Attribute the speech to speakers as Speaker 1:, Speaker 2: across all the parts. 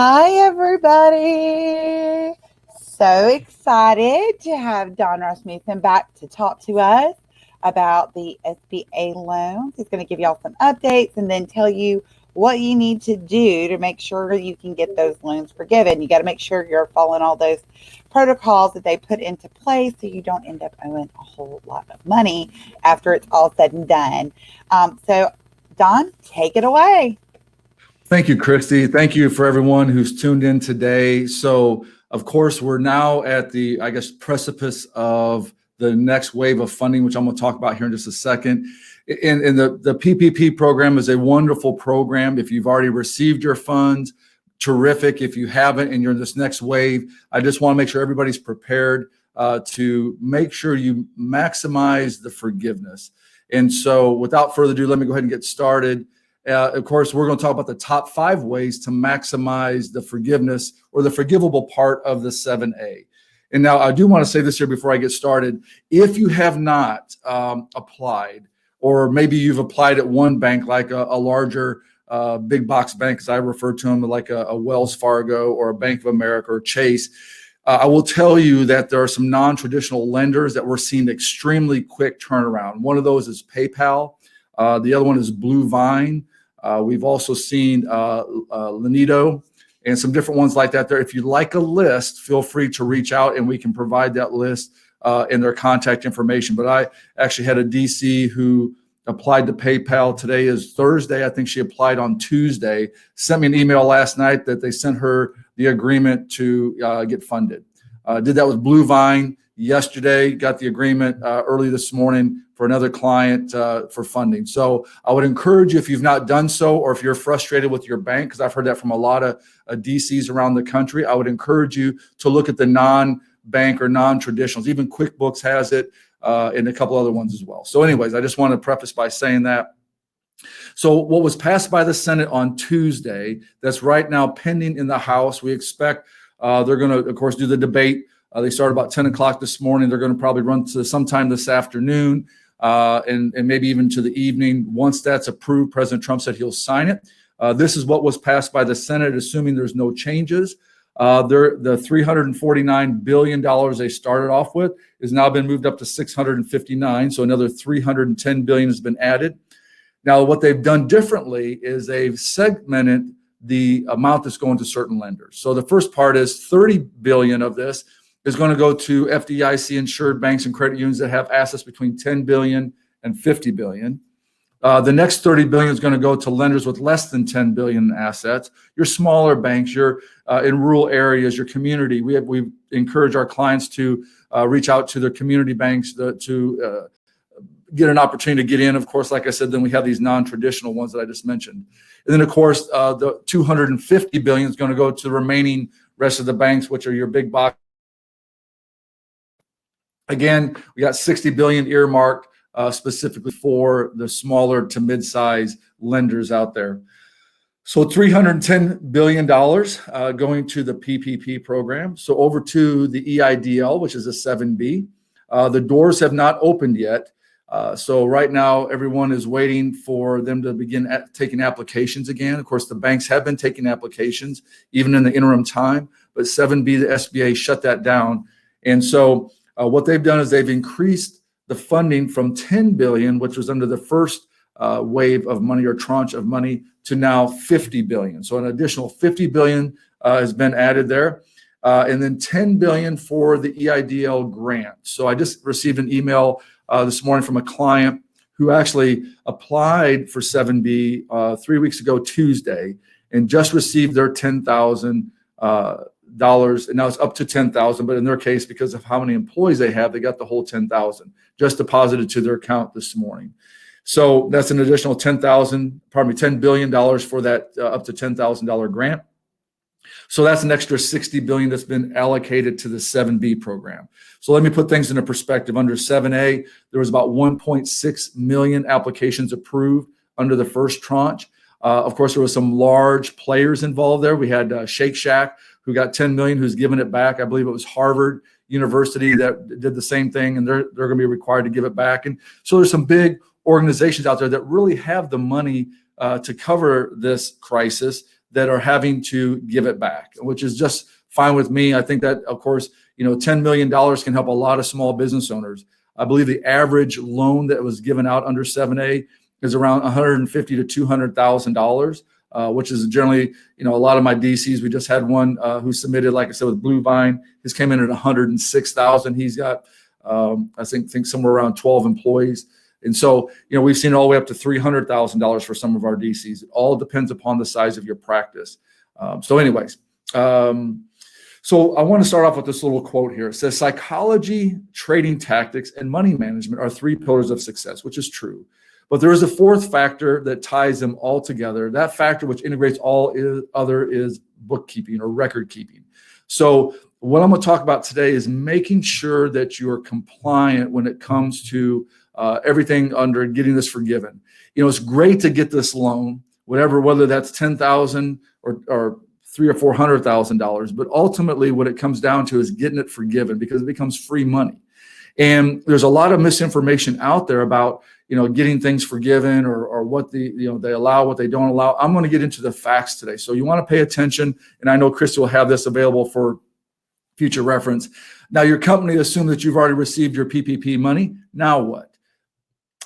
Speaker 1: Hi, everybody. So excited to have Don Rasmussen back to talk to us about the SBA loans. He's going to give y'all some updates and then tell you what you need to do to make sure you can get those loans forgiven. You got to make sure you're following all those protocols that they put into place so you don't end up owing a whole lot of money after it's all said and done. So, Don, take it away.
Speaker 2: Thank you, Christy. Thank you for everyone who's tuned in today. So, of course, we're now at the, precipice of the next wave of funding, which I'm going to talk about here in just a second. And the PPP program is a wonderful program. If you've already received your funds, terrific. If you haven't and you're in this next wave, I just want to make sure everybody's prepared to make sure you maximize the forgiveness. And so without further ado, let me go ahead and get started. Of course, we're going to talk about the top 5 ways to maximize the forgiveness or the forgivable part of the 7A. And now I do want to say this here before I get started. If you have not applied, or maybe you've applied at one bank, like a larger big box bank, as I refer to them, like a Wells Fargo or a Bank of America or Chase, I will tell you that there are some non-traditional lenders that we're seeing extremely quick turnaround. One of those is PayPal. The other one is Blue Vine. We've also seen Lenido and some different ones like that there. If you'd like a list, feel free to reach out and we can provide that list and their contact information. But I actually had a DC who applied to PayPal. Today is Thursday. I think she applied on Tuesday. Sent me an email last night that they sent her the agreement to get funded. Did that with Blue Vine yesterday, got the agreement early this morning for another client for funding. So I would encourage you, if you've not done so, or if you're frustrated with your bank, because I've heard that from a lot of DCs around the country, I would encourage you to look at the non-bank or non-traditionals. Even QuickBooks has it and a couple other ones as well. So anyways, I just want to preface by saying that. So what was passed by the Senate on Tuesday, that's right now pending in the House. We expect they're going to, of course, do the debate. They started about 10 o'clock this morning. They're going to probably run to sometime this afternoon and maybe even to the evening. Once that's approved, President Trump said he'll sign it. This is what was passed by the Senate, assuming there's no changes. The $349 billion they started off with has now been moved up to $659. So another $310 billion has been added. Now, what they've done differently is they've segmented the amount that's going to certain lenders. So the first part is $30 billion of this is going to go to FDIC insured banks and credit unions that have assets between $10 billion and $50 billion. The next $30 billion is going to go to lenders with less than $10 billion in assets. Your smaller banks, your in rural areas, your community. We encourage our clients to reach out to their community banks to get an opportunity to get in. Of course, like I said, then we have these non-traditional ones that I just mentioned. And then, of course, the $250 billion is going to go to the remaining rest of the banks, which are your big box. Again, we got $60 billion earmarked specifically for the smaller to mid-size lenders out there. So $310 billion going to the PPP program. So over to the EIDL, which is a 7B. The doors have not opened yet. So right now, everyone is waiting for them to begin taking applications again. Of course, the banks have been taking applications even in the interim time, but 7B, the SBA shut that down. And so what they've done is they've increased the funding from $10 billion, which was under the first wave of money or tranche of money, to now $50 billion. So an additional $50 billion has been added there. And then $10 billion for the EIDL grant. So I just received an email this morning from a client who actually applied for 7B 3 weeks ago Tuesday and just received their $10,000. And now it's up to $10,000, but in their case, because of how many employees they have, they got the whole $10,000 just deposited to their account this morning. So that's an additional $10 billion for that up to $10,000 grant. So that's an extra $60 billion that's been allocated to the 7B program. So let me put things into perspective. Under 7A, there was about 1.6 million applications approved under the first tranche. Of course, there was some large players involved there. We had Shake Shack, who got 10 million, who's given it back. I believe it was Harvard University that did the same thing, and they're going to be required to give it back. And so there's some big organizations out there that really have the money to cover this crisis that are having to give it back, which is just fine with me. I think that, of course, $10 million can help a lot of small business owners. I believe the average loan that was given out under 7A is around $150,000 to $200,000, which is generally, a lot of my DCs. We just had one who submitted, like I said, with Blue Vine. His came in at $106,000. He's got, I think somewhere around 12 employees. And so, we've seen all the way up to $300,000 for some of our DCs. It all depends upon the size of your practice. So I want to start off with this little quote here. It says, psychology, trading tactics, and money management are 3 pillars of success, which is true. But there is a 4th factor that ties them all together. That factor which integrates all other is bookkeeping or record keeping. So what I'm going to talk about today is making sure that you are compliant when it comes to everything under getting this forgiven. It's great to get this loan, whether that's $10,000 or $300,000 or $400,000, but ultimately what it comes down to is getting it forgiven, because it becomes free money. And there's a lot of misinformation out there about getting things forgiven or what they allow, what they don't allow. I'm going to get into the facts today, so you want to pay attention. And I know Christy will have this available for future reference. Now, your company assumes that you've already received your PPP money. Now what?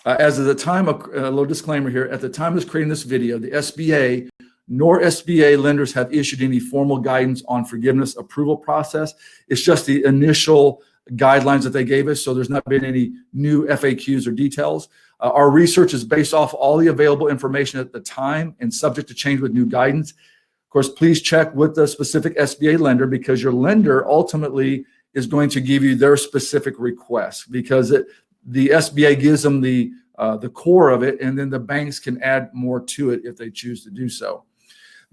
Speaker 2: As of the time of a little disclaimer here, at the time of creating this video, the SBA nor SBA lenders have issued any formal guidance on forgiveness approval process. It's just the initial guidelines that they gave us. So there's not been any new FAQs or details. Our research is based off all the available information at the time and subject to change with new guidance. Of course, please check with the specific SBA lender, because your lender ultimately is going to give you their specific request, because the SBA gives them the core of it, and then the banks can add more to it if they choose to do so.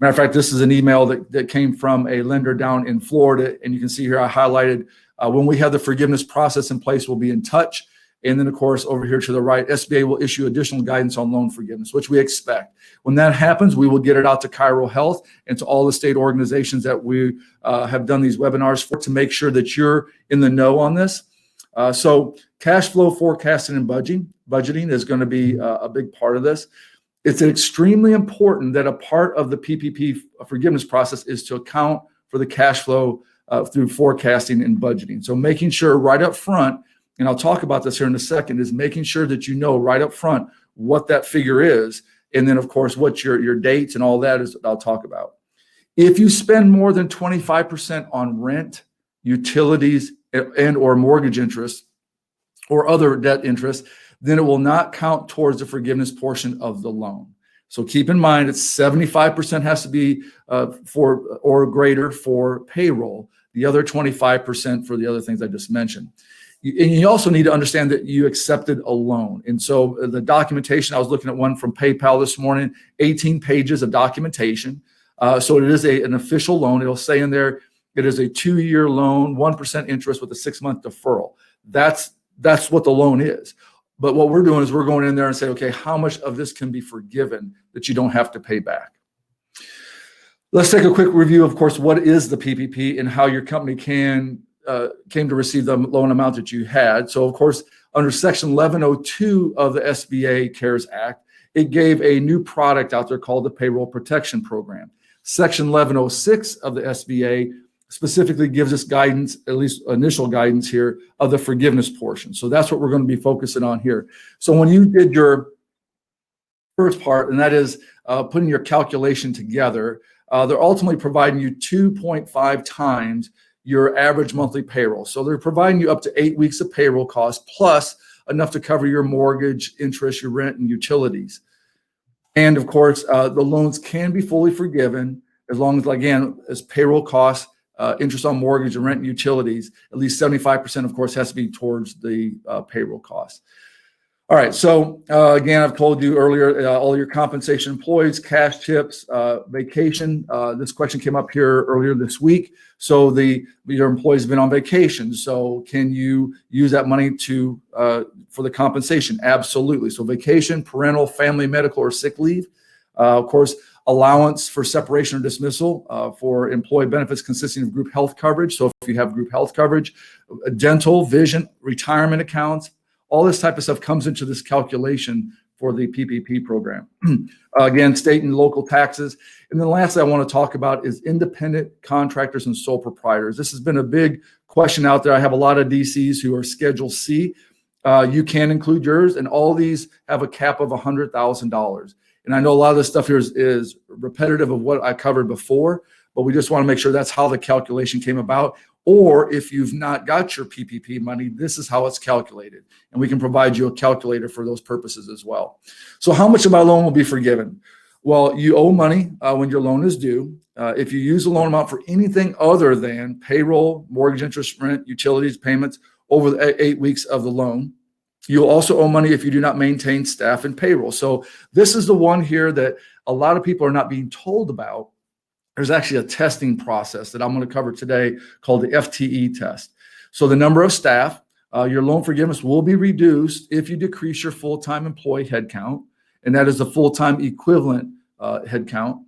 Speaker 2: Matter of fact, this is an email that came from a lender down in Florida, and you can see here I highlighted, when we have the forgiveness process in place, we'll be in touch. And then, of course, over here to the right, SBA will issue additional guidance on loan forgiveness, which we expect. When that happens, we will get it out to Chiro Health and to all the state organizations that we have done these webinars for, to make sure that you're in the know on this. So cash flow forecasting and budgeting is going to be a big part of this. It's extremely important that a part of the PPP forgiveness process is to account for the cash flow through forecasting and budgeting. So making sure right up front, and I'll talk about this here in a second, is making sure that you know right up front what that figure is. And then, of course, what your dates and all that is, I'll talk about. If you spend more than 25% on rent, utilities, and or mortgage interest or other debt interest, then it will not count towards the forgiveness portion of the loan. So keep in mind, it's 75% has to be for or greater for payroll. The other 25% for the other things I just mentioned. And you also need to understand that you accepted a loan. And so the documentation, I was looking at one from PayPal this morning, 18 pages of documentation. So it is an official loan. It'll say in there, it is a 2-year loan, 1% interest with a 6-month deferral. That's what the loan is. But what we're doing is we're going in there and say, okay, how much of this can be forgiven that you don't have to pay back? Let's take a quick review, of course, what is the PPP and how your company came to receive the loan amount that you had. So, of course, under Section 1102 of the SBA CARES Act, it gave a new product out there called the Payroll Protection Program. Section 1106 of the SBA specifically gives us guidance, at least initial guidance here, of the forgiveness portion. So that's what we're going to be focusing on here. So when you did your first part, and that is putting your calculation together, they're ultimately providing you 2.5 times your average monthly payroll. So they're providing you up to 8 weeks of payroll costs, plus enough to cover your mortgage, interest, your rent, and utilities. And of course, the loans can be fully forgiven as long as, again, as payroll costs, interest on mortgage and rent and utilities, at least 75%, of course, has to be towards the payroll costs. All right, so again, I've told you earlier, all your compensation employees, cash tips, vacation. This question came up here earlier this week. So your employees have been on vacation. So can you use that money for the compensation? Absolutely. So vacation, parental, family, medical, or sick leave. Of course, allowance for separation or dismissal for employee benefits consisting of group health coverage. So if you have group health coverage, dental, vision, retirement accounts, all this type of stuff comes into this calculation for the PPP program. Again, state and local taxes. And then lastly, I want to talk about is independent contractors and sole proprietors. This has been a big question out there. I have a lot of DCs who are Schedule C. You can include yours, and all these have a cap of $100,000. And I know a lot of this stuff here is repetitive of what I covered before, but we just want to make sure that's how the calculation came about. Or if you've not got your PPP money, this is how it's calculated. And we can provide you a calculator for those purposes as well. So how much of my loan will be forgiven? Well, you owe money when your loan is due. If you use the loan amount for anything other than payroll, mortgage interest, rent, utilities, payments over the 8 weeks of the loan, you'll also owe money if you do not maintain staff and payroll. So this is the one here that a lot of people are not being told about. There's actually a testing process that I'm going to cover today called the FTE test. So the number of staff, your loan forgiveness will be reduced if you decrease your full-time employee headcount, and that is the full-time equivalent headcount.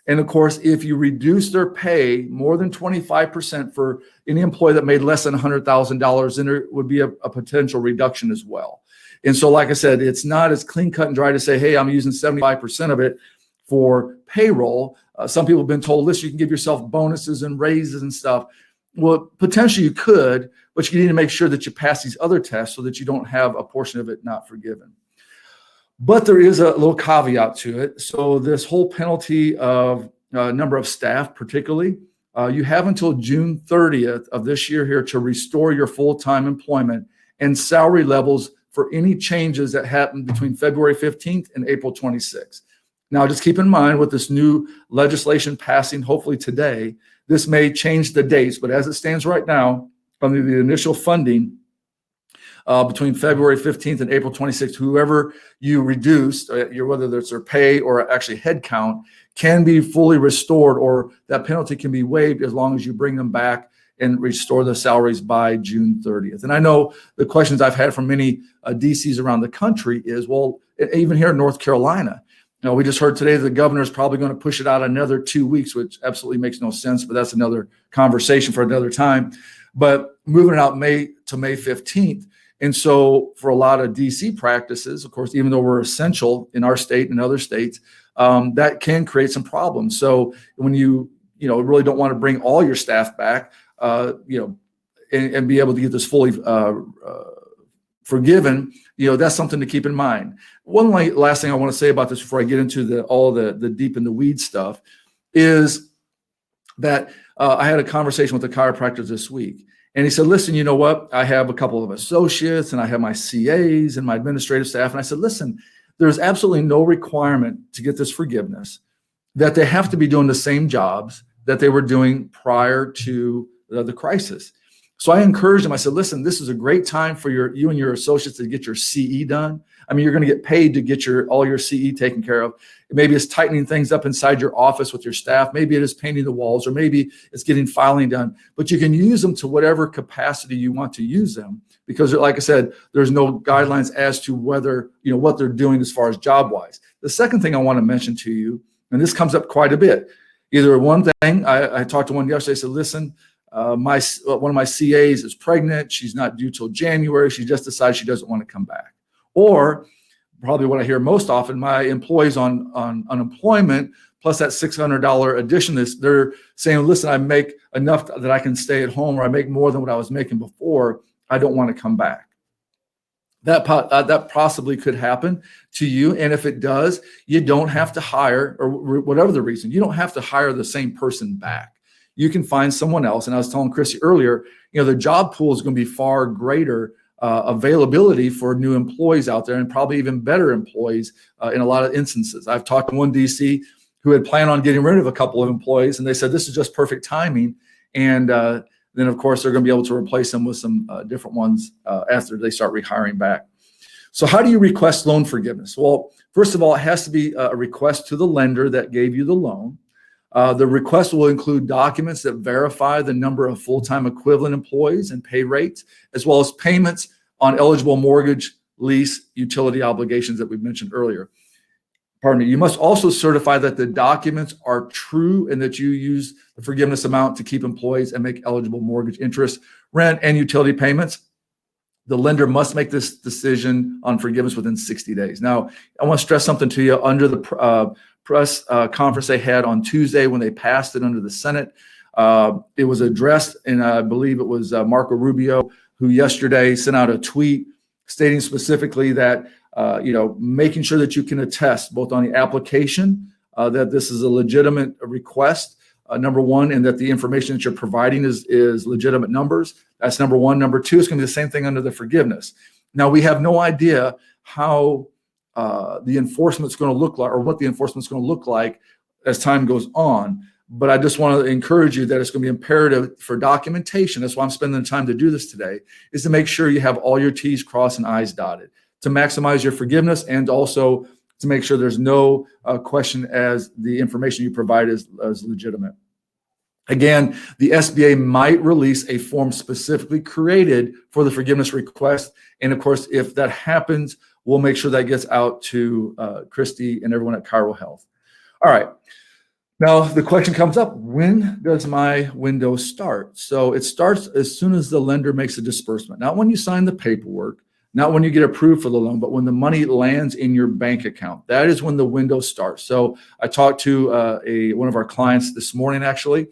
Speaker 2: And of course, if you reduce their pay more than 25% for any employee that made less than $100,000, then there would be a potential reduction as well. And so, like I said, it's not as clean cut and dry to say, hey, I'm using 75% of it for payroll. Some people have been told, listen, you can give yourself bonuses and raises and stuff. Well, potentially you could, but you need to make sure that you pass these other tests so that you don't have a portion of it not forgiven. But there is a little caveat to it. So this whole penalty of number of staff, particularly, you have until June 30th of this year here to restore your full-time employment and salary levels for any changes that happened between February 15th and April 26th. Now, just keep in mind with this new legislation passing, hopefully today, this may change the dates, but as it stands right now, under the initial funding, between February 15th and April 26th, whoever you reduced, whether it's their pay or actually headcount, can be fully restored, or that penalty can be waived as long as you bring them back and restore the salaries by June 30th. And I know the questions I've had from many DCs around the country is, well, even here in North Carolina, we just heard today the governor is probably going to push it out another 2 weeks, which absolutely makes no sense, but that's another conversation for another time. But moving it out May to May 15th. And so for a lot of DC practices, of course, even though we're essential in our state and other states, that can create some problems. So when you really don't want to bring all your staff back, and be able to get this fully forgiven, that's something to keep in mind. One last thing I want to say about this before I get into all the deep in the weeds stuff is that I had a conversation with a chiropractor this week. And he said, listen, you know what? I have a couple of associates and I have my CAs and my administrative staff. And I said, listen, there's absolutely no requirement to get this forgiveness that they have to be doing the same jobs that they were doing prior to the crisis. So I encouraged them. I said, listen, this is a great time for you and your associates to get your CE done. I mean, you're going to get paid to get all your CE taken care of. Maybe it's tightening things up inside your office with your staff. Maybe it is painting the walls, or maybe it's getting filing done. But you can use them to whatever capacity you want to use them, because like I said, there's no guidelines as to whether, what they're doing as far as job-wise. The second thing I want to mention to you, and this comes up quite a bit, either one thing, I talked to one yesterday, I said, listen, one of my CAs is pregnant. She's not due till January. She just decided she doesn't want to come back. Or probably what I hear most often, my employees on unemployment plus that $600 addition, they're saying, listen, I make enough that I can stay at home, or I make more than what I was making before. I don't want to come back. That possibly could happen to you. And if it does, you don't have to hire, or whatever the reason, you don't have to hire the same person back. You can find someone else. And I was telling Chrissy earlier, the job pool is going to be far greater availability for new employees out there, and probably even better employees in a lot of instances. I've talked to one DC who had planned on getting rid of a couple of employees, and they said, this is just perfect timing. And then, of course, they're going to be able to replace them with some different ones after they start rehiring back. So how do you request loan forgiveness? Well, first of all, it has to be a request to the lender that gave you the loan. The request will include documents that verify the number of full-time equivalent employees and pay rates, as well as payments on eligible mortgage, lease, utility obligations that we mentioned earlier. Pardon me. You must also certify that the documents are true and that you use the forgiveness amount to keep employees and make eligible mortgage, interest, rent, and utility payments. the lender must make this decision on forgiveness within 60 days. Now, I want to stress something to you. Under the press conference they had on Tuesday when they passed it under the Senate, it was addressed, and I believe it was Marco Rubio who yesterday sent out a tweet stating specifically that, making sure that you can attest both on the application that this is a legitimate request, number one, and that the information that you're providing is legitimate numbers. That's number one. Number two, it's going to be the same thing under the forgiveness. Now, we have no idea how the enforcement's going to look like, or what the enforcement's going to look like as time goes on. But I just want to encourage you that it's going to be imperative for documentation. That's why I'm spending the time to do this today, is to make sure you have all your T's crossed and I's dotted to maximize your forgiveness, and also to make sure there's no question as the information you provide is legitimate. Again, the SBA might release a form specifically created for the forgiveness request. And of course, if that happens, we'll make sure that gets out to Christy and everyone at ChiroHealth. All right. Now, the question comes up, when does my window start? So it starts as soon as the lender makes a disbursement. Not when you sign the paperwork, not when you get approved for the loan, but when the money lands in your bank account. That is when the window starts. So I talked to one of our clients this morning, actually,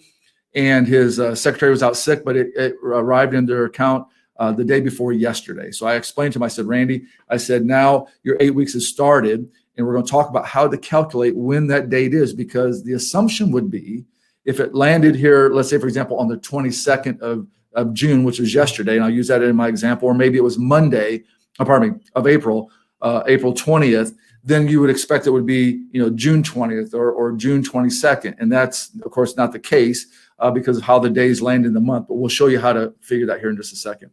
Speaker 2: and his secretary was out sick, but it arrived in their account the day before yesterday. So I explained to him, I said, Randy, I said, now your 8 weeks has started, and we're going to talk about how to calculate when that date is, because the assumption would be if it landed here, let's say, for example, on the 22nd of June, which was yesterday, and I'll use that in my example, or maybe it was Monday, of April, April 20th, then you would expect it would be, June 20th or June 22nd. And that's, of course, not the case because of how the days land in the month, but we'll show you how to figure that here in just a second.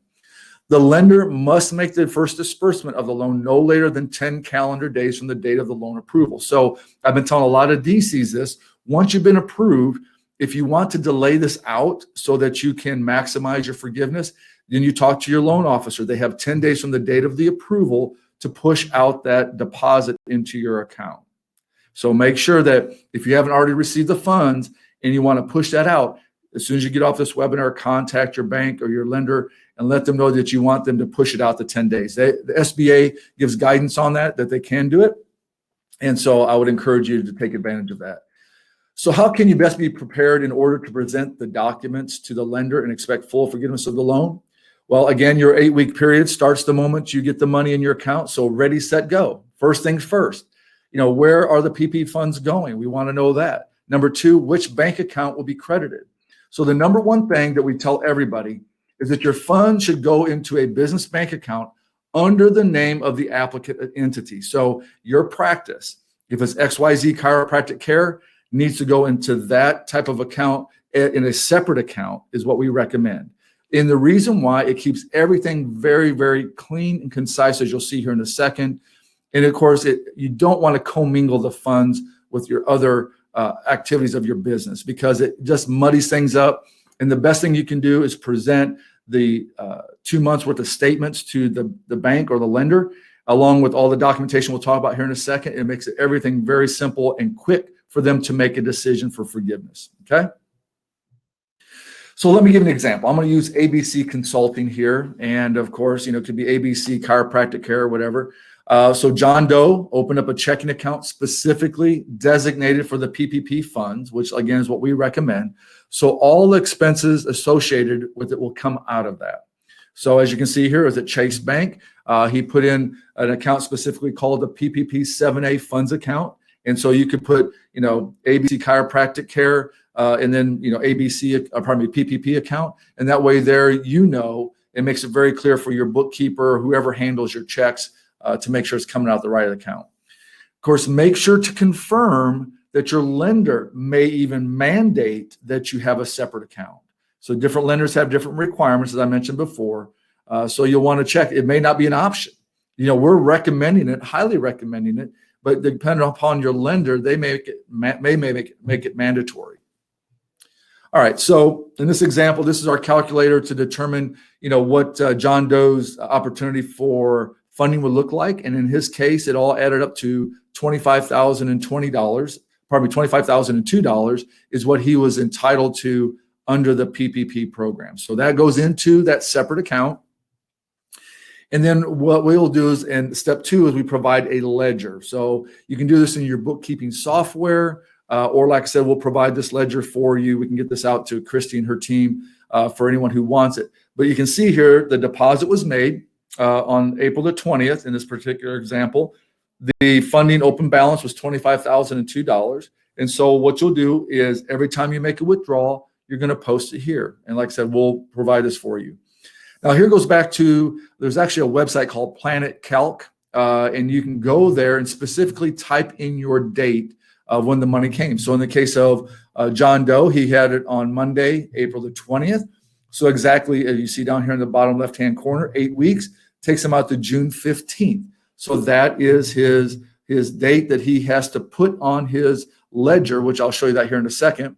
Speaker 2: The lender must make the first disbursement of the loan no later than 10 calendar days from the date of the loan approval. So I've been telling a lot of DCs this. Once you've been approved, if you want to delay this out so that you can maximize your forgiveness, then you talk to your loan officer. They have 10 days from the date of the approval to push out that deposit into your account. So make sure that if you haven't already received the funds and you want to push that out, as soon as you get off this webinar, contact your bank or your lender and let them know that you want them to push it out to 10 days. The SBA gives guidance on that they can do it. And so I would encourage you to take advantage of that. So how can you best be prepared in order to present the documents to the lender and expect full forgiveness of the loan? Well, again, your 8-week period starts the moment you get the money in your account. So ready, set, go. First things first. Where are the PP funds going? We want to know that. Number two, which bank account will be credited? So the number one thing that we tell everybody is that your funds should go into a business bank account under the name of the applicant entity. So your practice, if it's XYZ Chiropractic Care, needs to go into that type of account in a separate account is what we recommend. And the reason why, it keeps everything very, very clean and concise, as you'll see here in a second. And of course, you don't want to commingle the funds with your other activities of your business, because it just muddies things up. And the best thing you can do is present the 2 months worth of statements to the bank or the lender, along with all the documentation we'll talk about here in a second. It makes everything very simple and quick for them to make a decision for forgiveness. Okay. So let me give an example. I'm going to use ABC Consulting here. And of course, it could be ABC Chiropractic Care or whatever. So John Doe opened up a checking account specifically designated for the PPP funds, which again is what we recommend. So all the expenses associated with it will come out of that. So as you can see here, is at Chase Bank. He put in an account specifically called the PPP 7A funds account. And so you could put, ABC Chiropractic Care, and then, PPP account. And that way there, it makes it very clear for your bookkeeper or whoever handles your checks to make sure it's coming out the right account. Of course, make sure to confirm that your lender may even mandate that you have a separate account. So different lenders have different requirements, as I mentioned before. So you'll want to check. It may not be an option. We're recommending it, highly recommending it, but depending upon your lender, they may make it mandatory. All right, so in this example, this is our calculator to determine, what John Doe's opportunity for funding would look like. And in his case, it all added up to $25,002 is what he was entitled to under the PPP program. So that goes into that separate account. And then what we'll do is, and step 2 is we provide a ledger. So you can do this in your bookkeeping software, or like I said, we'll provide this ledger for you. We can get this out to Christy and her team for anyone who wants it. But you can see here the deposit was made on April the 20th in this particular example. The funding open balance was $25,002. And so what you'll do is every time you make a withdrawal, you're going to post it here. And like I said, we'll provide this for you. Now, here goes back to, there's actually a website called Planet Calc, and you can go there and specifically type in your date of when the money came. So in the case of John Doe, he had it on Monday, April the 20th. So exactly as you see down here in the bottom left-hand corner, 8 weeks, takes him out to June 15th. So that is his date that he has to put on his ledger, which I'll show you that here in a second.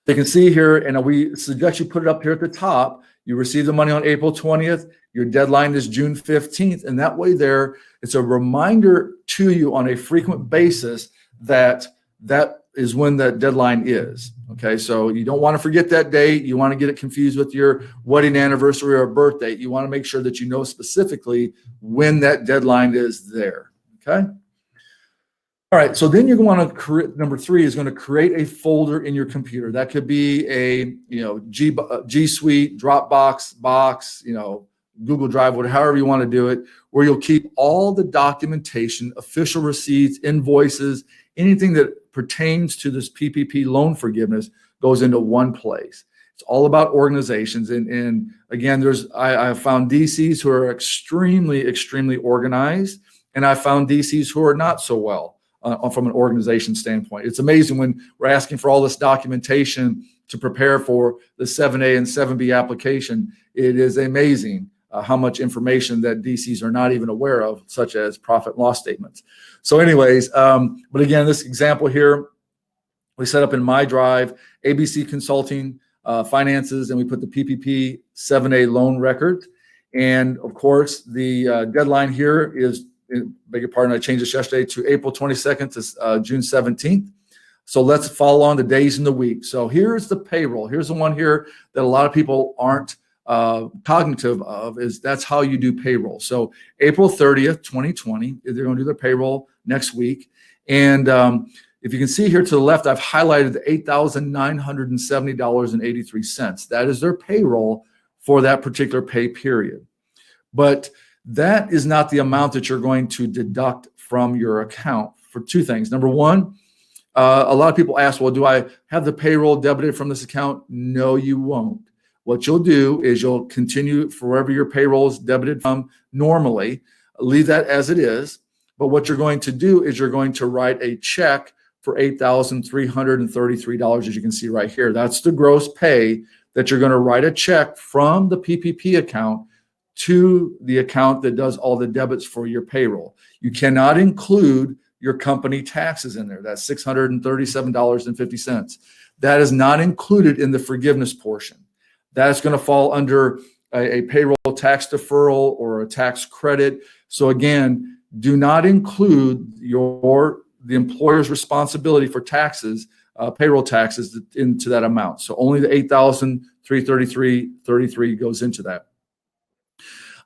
Speaker 2: You can see here, and we suggest you put it up here at the top. You receive the money on April 20th. Your deadline is June 15th. And that way there, it's a reminder to you on a frequent basis that that is when the deadline is. Okay, so you don't want to forget that date. You want to get it confused with your wedding anniversary or birth date. You want to make sure that you know specifically when that deadline is there. Okay. All right, so then you're going to create, number 3 is going to create a folder in your computer. That could be a G Suite, Dropbox, Box, Google Drive, whatever, however you want to do it, where you'll keep all the documentation, official receipts, invoices, anything that pertains to this PPP loan forgiveness goes into one place. It's all about organizations. And again, I have found DCs who are extremely, extremely organized, and I found DCs who are not so well. From an organization standpoint. It's amazing when we're asking for all this documentation to prepare for the 7A and 7B application. It is amazing how much information that DCs are not even aware of, such as profit and loss statements. So anyways, but again, this example here, we set up in my drive, ABC Consulting, finances, and we put the PPP 7A loan record. And of course, the deadline here is, beg your pardon, I changed this yesterday to April 22nd to June 17th. So let's follow on the days in the week. So here's the payroll. Here's the one here that a lot of people aren't cognitive of, is that's how you do payroll. So April 30th, 2020, they're going to do their payroll next week. And if you can see here to the left, I've highlighted the $8,970.83. That is their payroll for that particular pay period. But that is not the amount that you're going to deduct from your account for 2 things. Number 1, a lot of people ask, well, do I have the payroll debited from this account? No, you won't. What you'll do is you'll continue for wherever your payroll is debited from normally, leave that as it is. But what you're going to do is you're going to write a check for $8,333, as you can see right here. That's the gross pay that you're going to write a check from the PPP account to the account that does all the debits for your payroll. You cannot include your company taxes in there. That's $637.50. That is not included in the forgiveness portion. That's going to fall under a payroll tax deferral or a tax credit. So again, do not include the employer's responsibility for taxes, payroll taxes, into that amount. So only the $8,333.33 goes into that.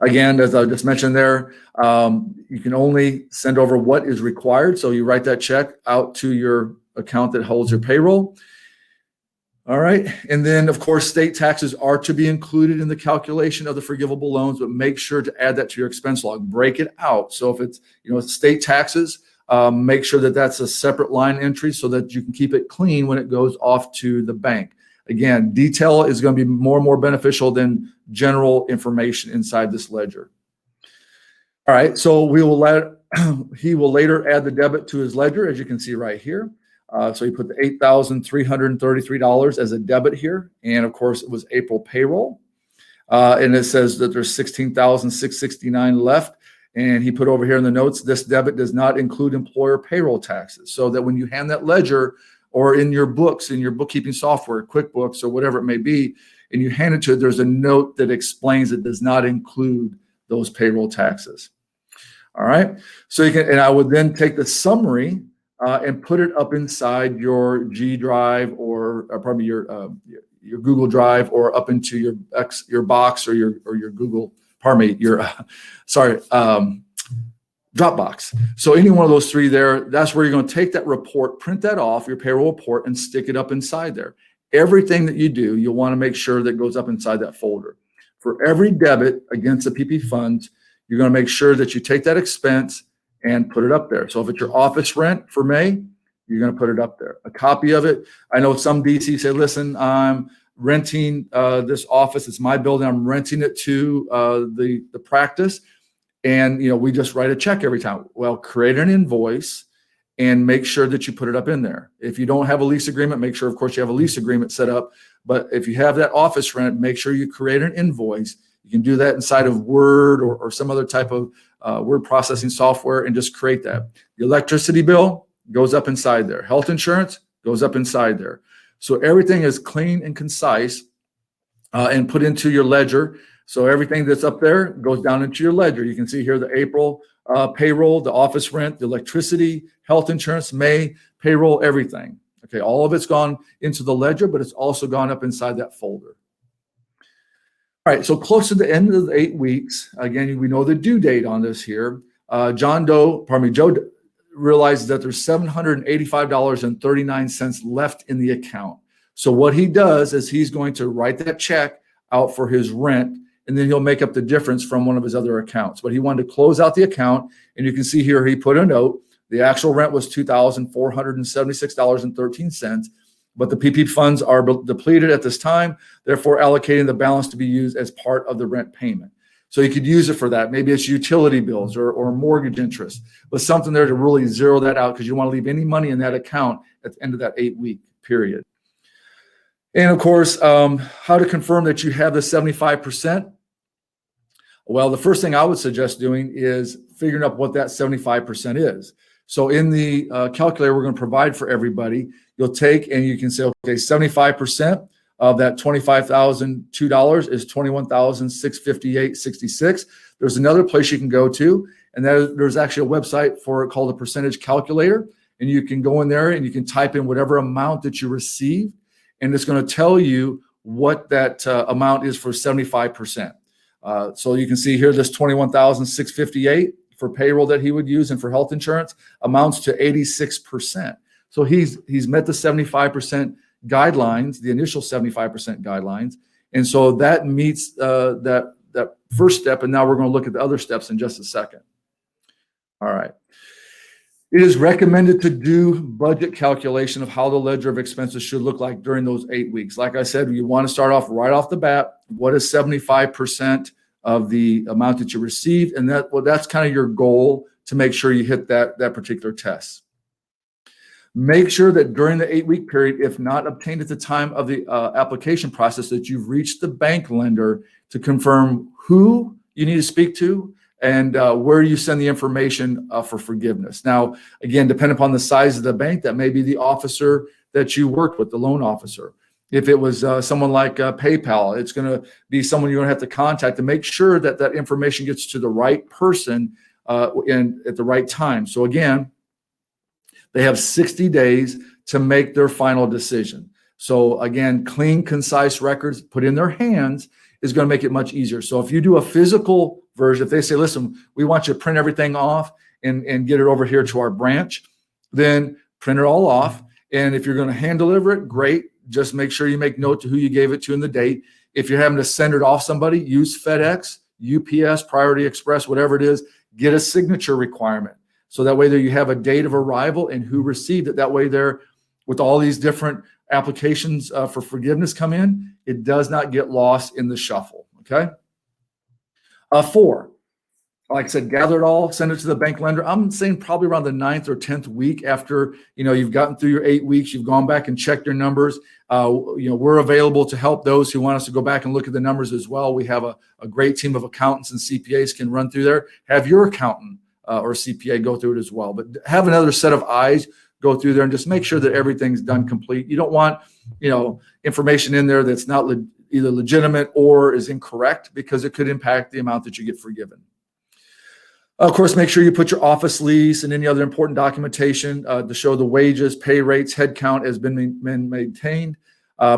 Speaker 2: Again, as I just mentioned there, you can only send over what is required. So you write that check out to your account that holds your payroll. All right. And then, of course, state taxes are to be included in the calculation of the forgivable loans, but make sure to add that to your expense log. Break it out. So if it's, state taxes, make sure that that's a separate line entry so that you can keep it clean when it goes off to the bank. Again, detail is going to be more and more beneficial than general information inside this ledger. All right, so he will later add the debit to his ledger, as you can see right here. So he put the $8,333 as a debit here, and of course it was April payroll, and it says that there's $16,669 left. And he put over here in the notes, this debit does not include employer payroll taxes, so that when you hand that ledger, or in your books, in your bookkeeping software, QuickBooks or whatever it may be, and you hand it to it, there's a note that explains it does not include those payroll taxes. All right. So you can, and I would then take the summary and put it up inside your G Drive or probably your Google Drive, or up into your box or your Google Dropbox. So any one of those three there, that's where you're going to take that report, print that off, your payroll report, and stick it up inside there. Everything that you do, you'll want to make sure that goes up inside that folder. For every debit against the PP funds, you're going to make sure that you take that expense and put it up there. So if it's your office rent for May, you're going to put it up there. A copy of it. I know some DC say, listen, I'm renting this office. It's my building. I'm renting it to the practice. And, we just write a check every time. Well, create an invoice and make sure that you put it up in there. If you don't have a lease agreement, make sure, of course, you have a lease agreement set up. But if you have that office rent, make sure you create an invoice. You can do that inside of Word or some other type of word processing software and just create that. The electricity bill goes up inside there. Health insurance goes up inside there. So everything is clean and concise and put into your ledger. So everything that's up there goes down into your ledger. You can see here the April payroll, the office rent, the electricity, health insurance, May payroll, everything. Okay, all of it's gone into the ledger, but it's also gone up inside that folder. All right, so close to the end of the 8 weeks, again, we know the due date on this here. Joe realizes that there's $785.39 left in the account. So what he does is he's going to write that check out for his rent, and then he'll make up the difference from one of his other accounts. But he wanted to close out the account, and you can see here he put a note. The actual rent was $2,476.13, but the PP funds are depleted at this time, therefore allocating the balance to be used as part of the rent payment. So you could use it for that. Maybe it's utility bills or mortgage interest, but something there to really zero that out because you don't want to leave any money in that account at the end of that 8-week period. And of course, how to confirm that you have the 75%? Well, the first thing I would suggest doing is figuring out what that 75% is. So in the calculator we're going to provide for everybody, you'll take and you can say, okay, 75% of that $25,002 is $21,658.66. There's another place you can go to, and there's actually a website for it called a percentage calculator, and you can go in there and you can type in whatever amount that you received, and it's going to tell you what that amount is for 75%. So you can see here this $21,658 for payroll that he would use and for health insurance amounts to 86%. So he's met the 75% guidelines, the initial 75% guidelines, and so that meets that first step. And now we're going to look at the other steps in just a second. All right. It is recommended to do budget calculation of how the ledger of expenses should look like during those 8 weeks. Like I said, you want to start off right off the bat. What is 75% of the amount that you received? And that's kind of your goal to make sure you hit that particular test. Make sure that during the 8-week period, if not obtained at the time of the application process, that you've reached the bank lender to confirm who you need to speak to and where you send the information for forgiveness. Now, again, depending upon the size of the bank, that may be the officer that you worked with, the loan officer. If it was someone like PayPal, it's going to be someone you're going to have to contact to make sure that that information gets to the right person and at the right time. So again, they have 60 days to make their final decision. So again, clean, concise records put in their hands is going to make it much easier. So if you do a physical version, if they say, listen, we want you to print everything off and get it over here to our branch, then print it all off. And if you're going to hand deliver it, great. Just make sure you make note to who you gave it to and the date. If you're having to send it off somebody, use FedEx, UPS, Priority Express, whatever it is, get a signature requirement. So that way there you have a date of arrival and who received it. That way there, with all these different applications for forgiveness come in, it does not get lost in the shuffle, okay? 4, like I said, gather it all, send it to the bank lender. I'm saying probably around the 9th or 10th week after, you've gotten through your 8 weeks, you've gone back and checked your numbers. We're available to help those who want us to go back and look at the numbers as well. We have a great team of accountants and CPAs can run through there. Have your accountant or CPA go through it as well. But have another set of eyes go through there and just make sure that everything's done complete. You don't want, information in there that's not either legitimate or is incorrect because it could impact the amount that you get forgiven. Of course, make sure you put your office lease and any other important documentation to show the wages, pay rates, head count has been maintained.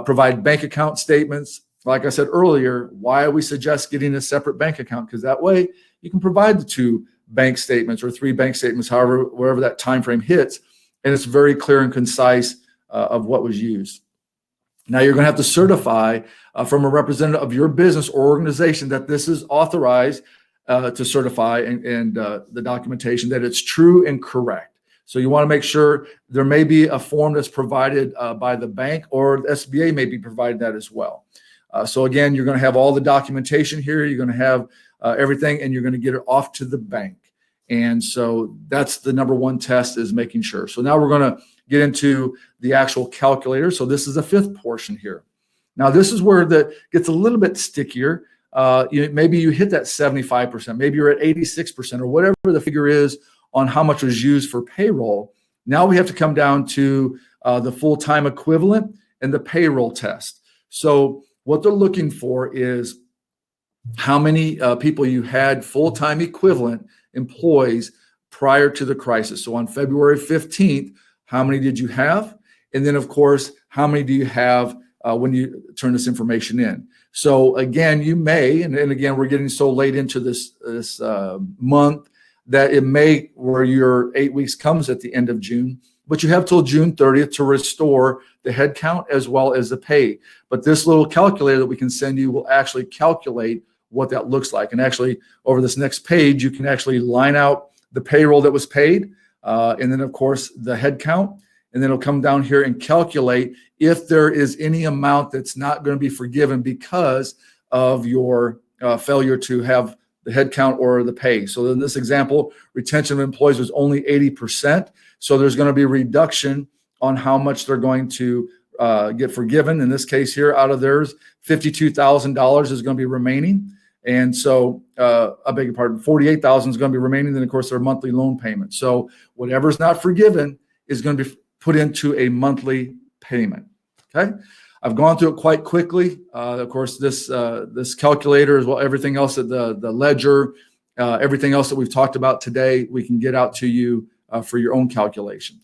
Speaker 2: Provide bank account statements like I said earlier, why we suggest getting a separate bank account, because that way you can provide the 2 bank statements or 3 bank statements, however, wherever that time frame hits, and it's very clear and concise of what was used. Now you're going to have to certify from a representative of your business or organization that this is authorized to certify and the documentation that it's true and correct. So you want to make sure there may be a form that's provided by the bank, or the SBA may be provided that as well. So again, you're going to have all the documentation here. You're going to have everything, and you're going to get it off to the bank. And so that's the number 1 test, is making sure. So now we're going to get into the actual calculator. So this is the 5th portion here. Now this is where that gets a little bit stickier. Maybe you hit that 75%, maybe you're at 86%, or whatever the figure is on how much was used for payroll. Now we have to come down to the full-time equivalent and the payroll test. So what they're looking for is how many people you had full-time equivalent employees prior to the crisis. So on February 15th, how many did you have? And then, of course, how many do you have when you turn this information in? So again, you may, and again, we're getting so late into this month that it may, where your 8 weeks comes at the end of June, but you have till June 30th to restore the head count as well as the pay. But this little calculator that we can send you will actually calculate what that looks like. And actually, over this next page, you can actually line out the payroll that was paid, and then, of course, the head count. And then it'll come down here and calculate if there is any amount that's not going to be forgiven because of your failure to have the head count or the pay. So in this example, retention of employees was only 80%. So there's going to be a reduction on how much they're going to get forgiven. In this case here, out of theirs, $52,000 is going to be remaining. And so I beg your pardon, $48,000 is going to be remaining. Then, of course, their monthly loan payment. So whatever's not forgiven is going to be put into a monthly payment. Okay. I've gone through it quite quickly. Of course, this calculator, as well, everything else, the ledger, everything else that we've talked about today, we can get out to you for your own calculation.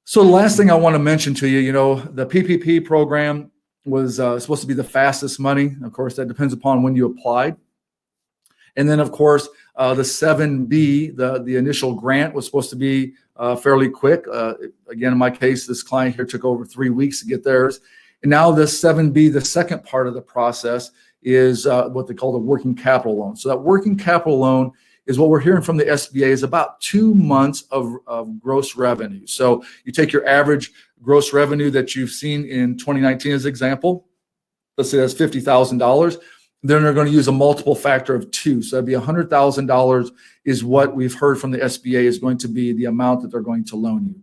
Speaker 2: So the last thing I want to mention to you, the PPP program was supposed to be the fastest money. Of course, that depends upon when you applied. And then, of course, the 7B, the initial grant, was supposed to be fairly quick. Again, in my case, this client here took over 3 weeks to get theirs. And now the 7B, the second part of the process, is what they call the working capital loan. So that working capital loan is what we're hearing from the SBA is about 2 months of gross revenue. So you take your average gross revenue that you've seen in 2019 as an example. Let's say that's $50,000. Then they're going to use a multiple factor of 2. So that'd be $100,000 is what we've heard from the SBA is going to be the amount that they're going to loan you.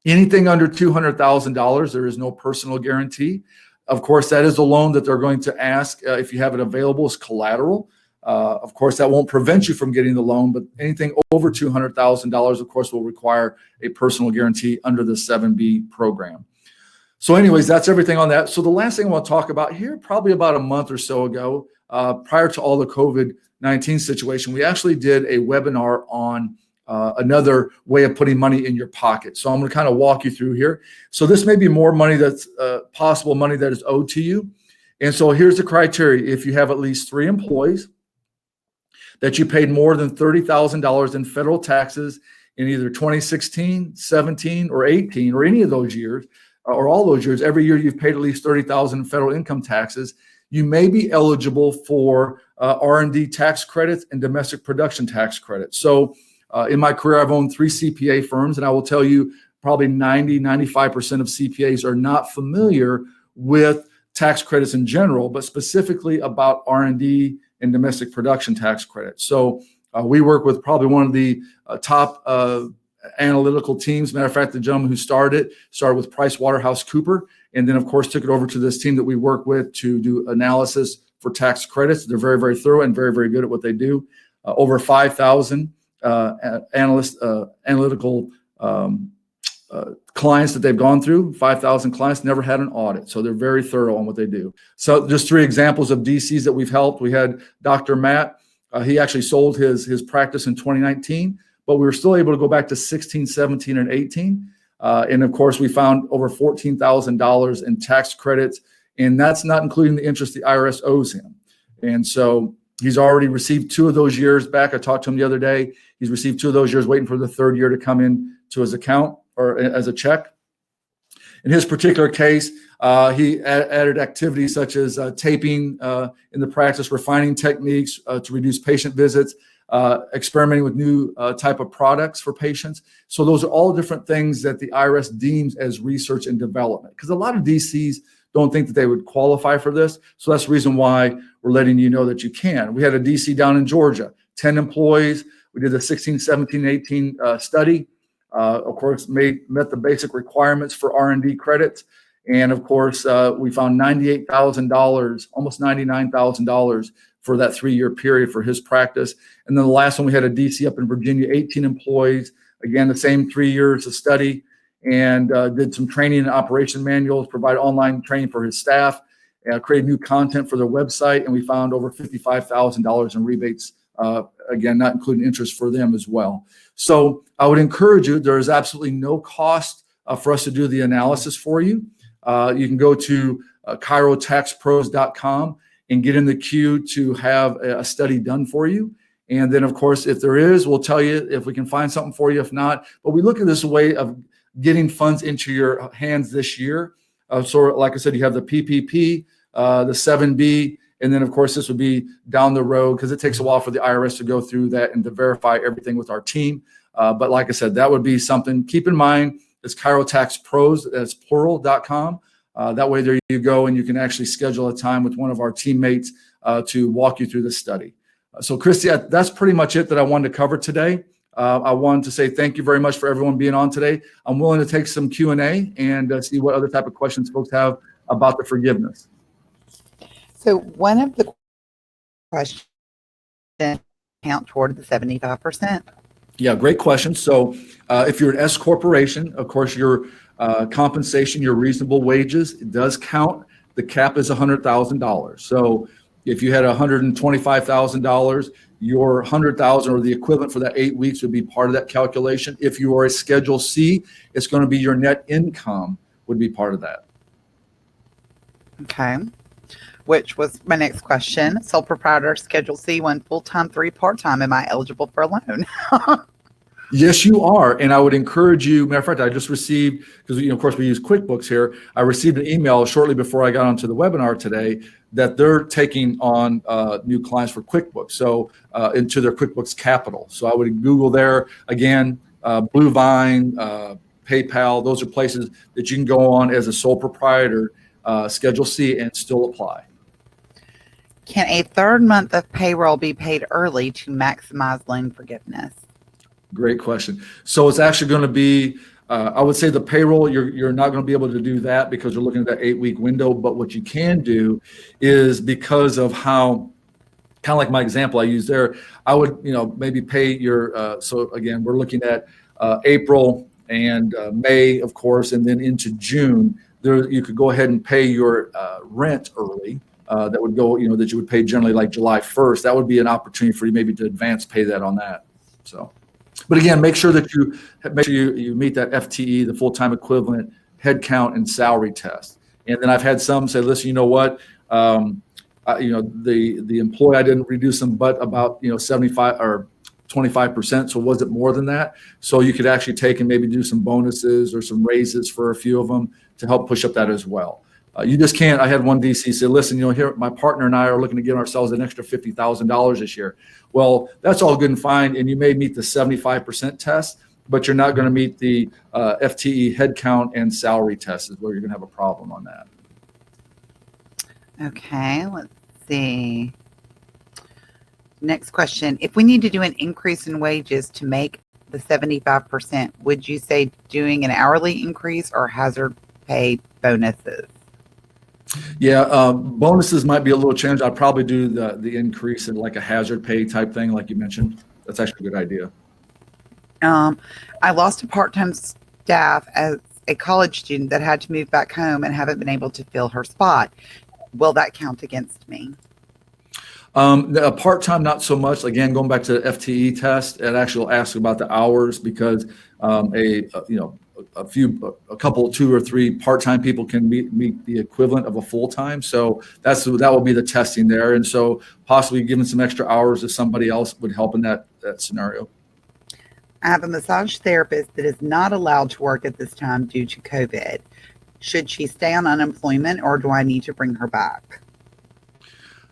Speaker 2: Anything under $200,000, there is no personal guarantee. Of course, that is a loan that they're going to ask if you have it available as collateral. Of course, that won't prevent you from getting the loan, but anything over $200,000, of course, will require a personal guarantee under the 7B program. So anyways, that's everything on that. So the last thing I want to talk about here, probably about a month or so ago, prior to all the COVID-19 situation, we actually did a webinar on another way of putting money in your pocket. So I'm going to kind of walk you through here. So this may be more money that's possible money that is owed to you. And so here's the criteria. If you have at least 3 employees, that you paid more than $30,000 in federal taxes in either 2016, 17, or 18, or any of those years, or all those years, every year you've paid at least $30,000 in federal income taxes, you may be eligible for R&D tax credits and domestic production tax credits. So in my career, I've owned 3 CPA firms, and I will tell you probably 95% of CPAs are not familiar with tax credits in general, but specifically about R&D and domestic production tax credits. So we work with probably one of the top analytical teams. Matter of fact, the gentleman who started with PricewaterhouseCoopers, and then, of course, took it over to this team that we work with to do analysis for tax credits. They're very, very thorough and very, very good at what they do. Over 5,000 analytical clients that they've gone through. 5,000 clients, never had an audit. So they're very thorough on what they do. So just 3 examples of DCs that we've helped. We had Dr. Matt. He actually sold his practice in 2019, but we were still able to go back to 16, 17, and 18. And of course, we found over $14,000 in tax credits And that's not including the interest the IRS owes him. And so he's already received 2 of those years back. I talked to him the other day. He's received 2 of those years, waiting for the 3rd year to come in to his account or as a check. In his particular case, he added activities such as taping in the practice, refining techniques to reduce patient visits, experimenting with new type of products for patients. So those are all different things that the IRS deems as research and development, because a lot of DCs don't think that they would qualify for this. So that's the reason why we're letting you know that you can. We had a DC down in Georgia, 10 employees. We did the 16, 17, 18 study. Of course, met the basic requirements for R&D credits. And of course, we found $98,000, almost $99,000 for that 3-year period for his practice. And then the last one, we had a DC up in Virginia, 18 employees. Again, the same 3 years of study, and did some training and operation manuals, provide online training for his staff, created new content for their website. And we found over $55,000 in rebates, again, not including interest for them as well. So I would encourage you, there is absolutely no cost for us to do the analysis for you. You can go to ChiroTaxPros.com and get in the queue to have a study done for you. And then, of course, if there is, we'll tell you if we can find something for you. If not, but we look at this way of getting funds into your hands this year. So like I said, you have the PPP, the 7B, and then, of course, this would be down the road because it takes a while for the IRS to go through that and to verify everything with our team. But like I said, that would be something. Keep in mind, it's ChiroTaxPros, that's plural.com. That way there you go, and you can actually schedule a time with one of our teammates to walk you through the study. So Christy, that's pretty much it that I wanted to cover today. I wanted to say thank you very much for everyone being on today. I'm willing to take some Q&A and see what other type of questions folks have about the forgiveness.
Speaker 1: So one of the questions count toward the 75%.
Speaker 2: Yeah, great question. So if you're an S corporation, of course, your compensation, your reasonable wages, it does count. The cap is $100,000. So if you had $125,000, your $100,000 or the equivalent for that 8 weeks would be part of that calculation. If you are a Schedule C, it's going to be your net income would be part of that.
Speaker 1: Okay. Which was my next question. Sole proprietor, Schedule C, 1 full-time, 3 part-time. Am I eligible for a loan?
Speaker 2: Yes, you are. And I would encourage you, matter of fact, I just received, because of course we use QuickBooks here. I received an email shortly before I got onto the webinar today that they're taking on new clients for QuickBooks, so into their QuickBooks Capital. So I would Google there, again, Blue Vine, PayPal, those are places that you can go on as a sole proprietor, Schedule C, and still apply.
Speaker 1: Can a 3rd month of payroll be paid early to maximize loan forgiveness?
Speaker 2: Great question. So it's actually going to be, I would say the payroll, you're not going to be able to do that because you're looking at that 8-week window. But what you can do is, because of how, kind of like my example I used there, I would, maybe pay your, so again, we're looking at April and May, of course, and then into June, there you could go ahead and pay your rent early. That would go, that you would pay generally like July 1st. That would be an opportunity for you maybe to advance pay that on that. So. But again, make sure that you meet that FTE, the full-time equivalent, headcount, and salary test. And then I've had some say, listen, you know what, the employee, I didn't reduce them, but about 75 or 25%. So was it more than that? So you could actually take and maybe do some bonuses or some raises for a few of them to help push up that as well. You just can't. I had one DC say, listen, here, my partner and I are looking to give ourselves an extra $50,000 this year. Well, that's all good and fine. And you may meet the 75% test, but you're not going to meet the FTE headcount and salary test is where you're going to have a problem on that.
Speaker 1: Okay, let's see. Next question. If we need to do an increase in wages to make the 75%, would you say doing an hourly increase or hazard pay bonuses?
Speaker 2: Yeah, bonuses might be a little challenge. I'd probably do the increase in like a hazard pay type thing, like you mentioned. That's actually a good idea.
Speaker 1: I lost a part-time staff as a college student that had to move back home and haven't been able to fill her spot. Will that count against me?
Speaker 2: A part-time, not so much. Again, going back to the FTE test, it actually will ask about the hours because a a couple, 2 or 3 part-time people can meet the equivalent of a full-time. So that will be the testing there. And so possibly giving some extra hours to somebody else would help in that scenario.
Speaker 1: I have a massage therapist that is not allowed to work at this time due to COVID. Should she stay on unemployment, or do I need to bring her back?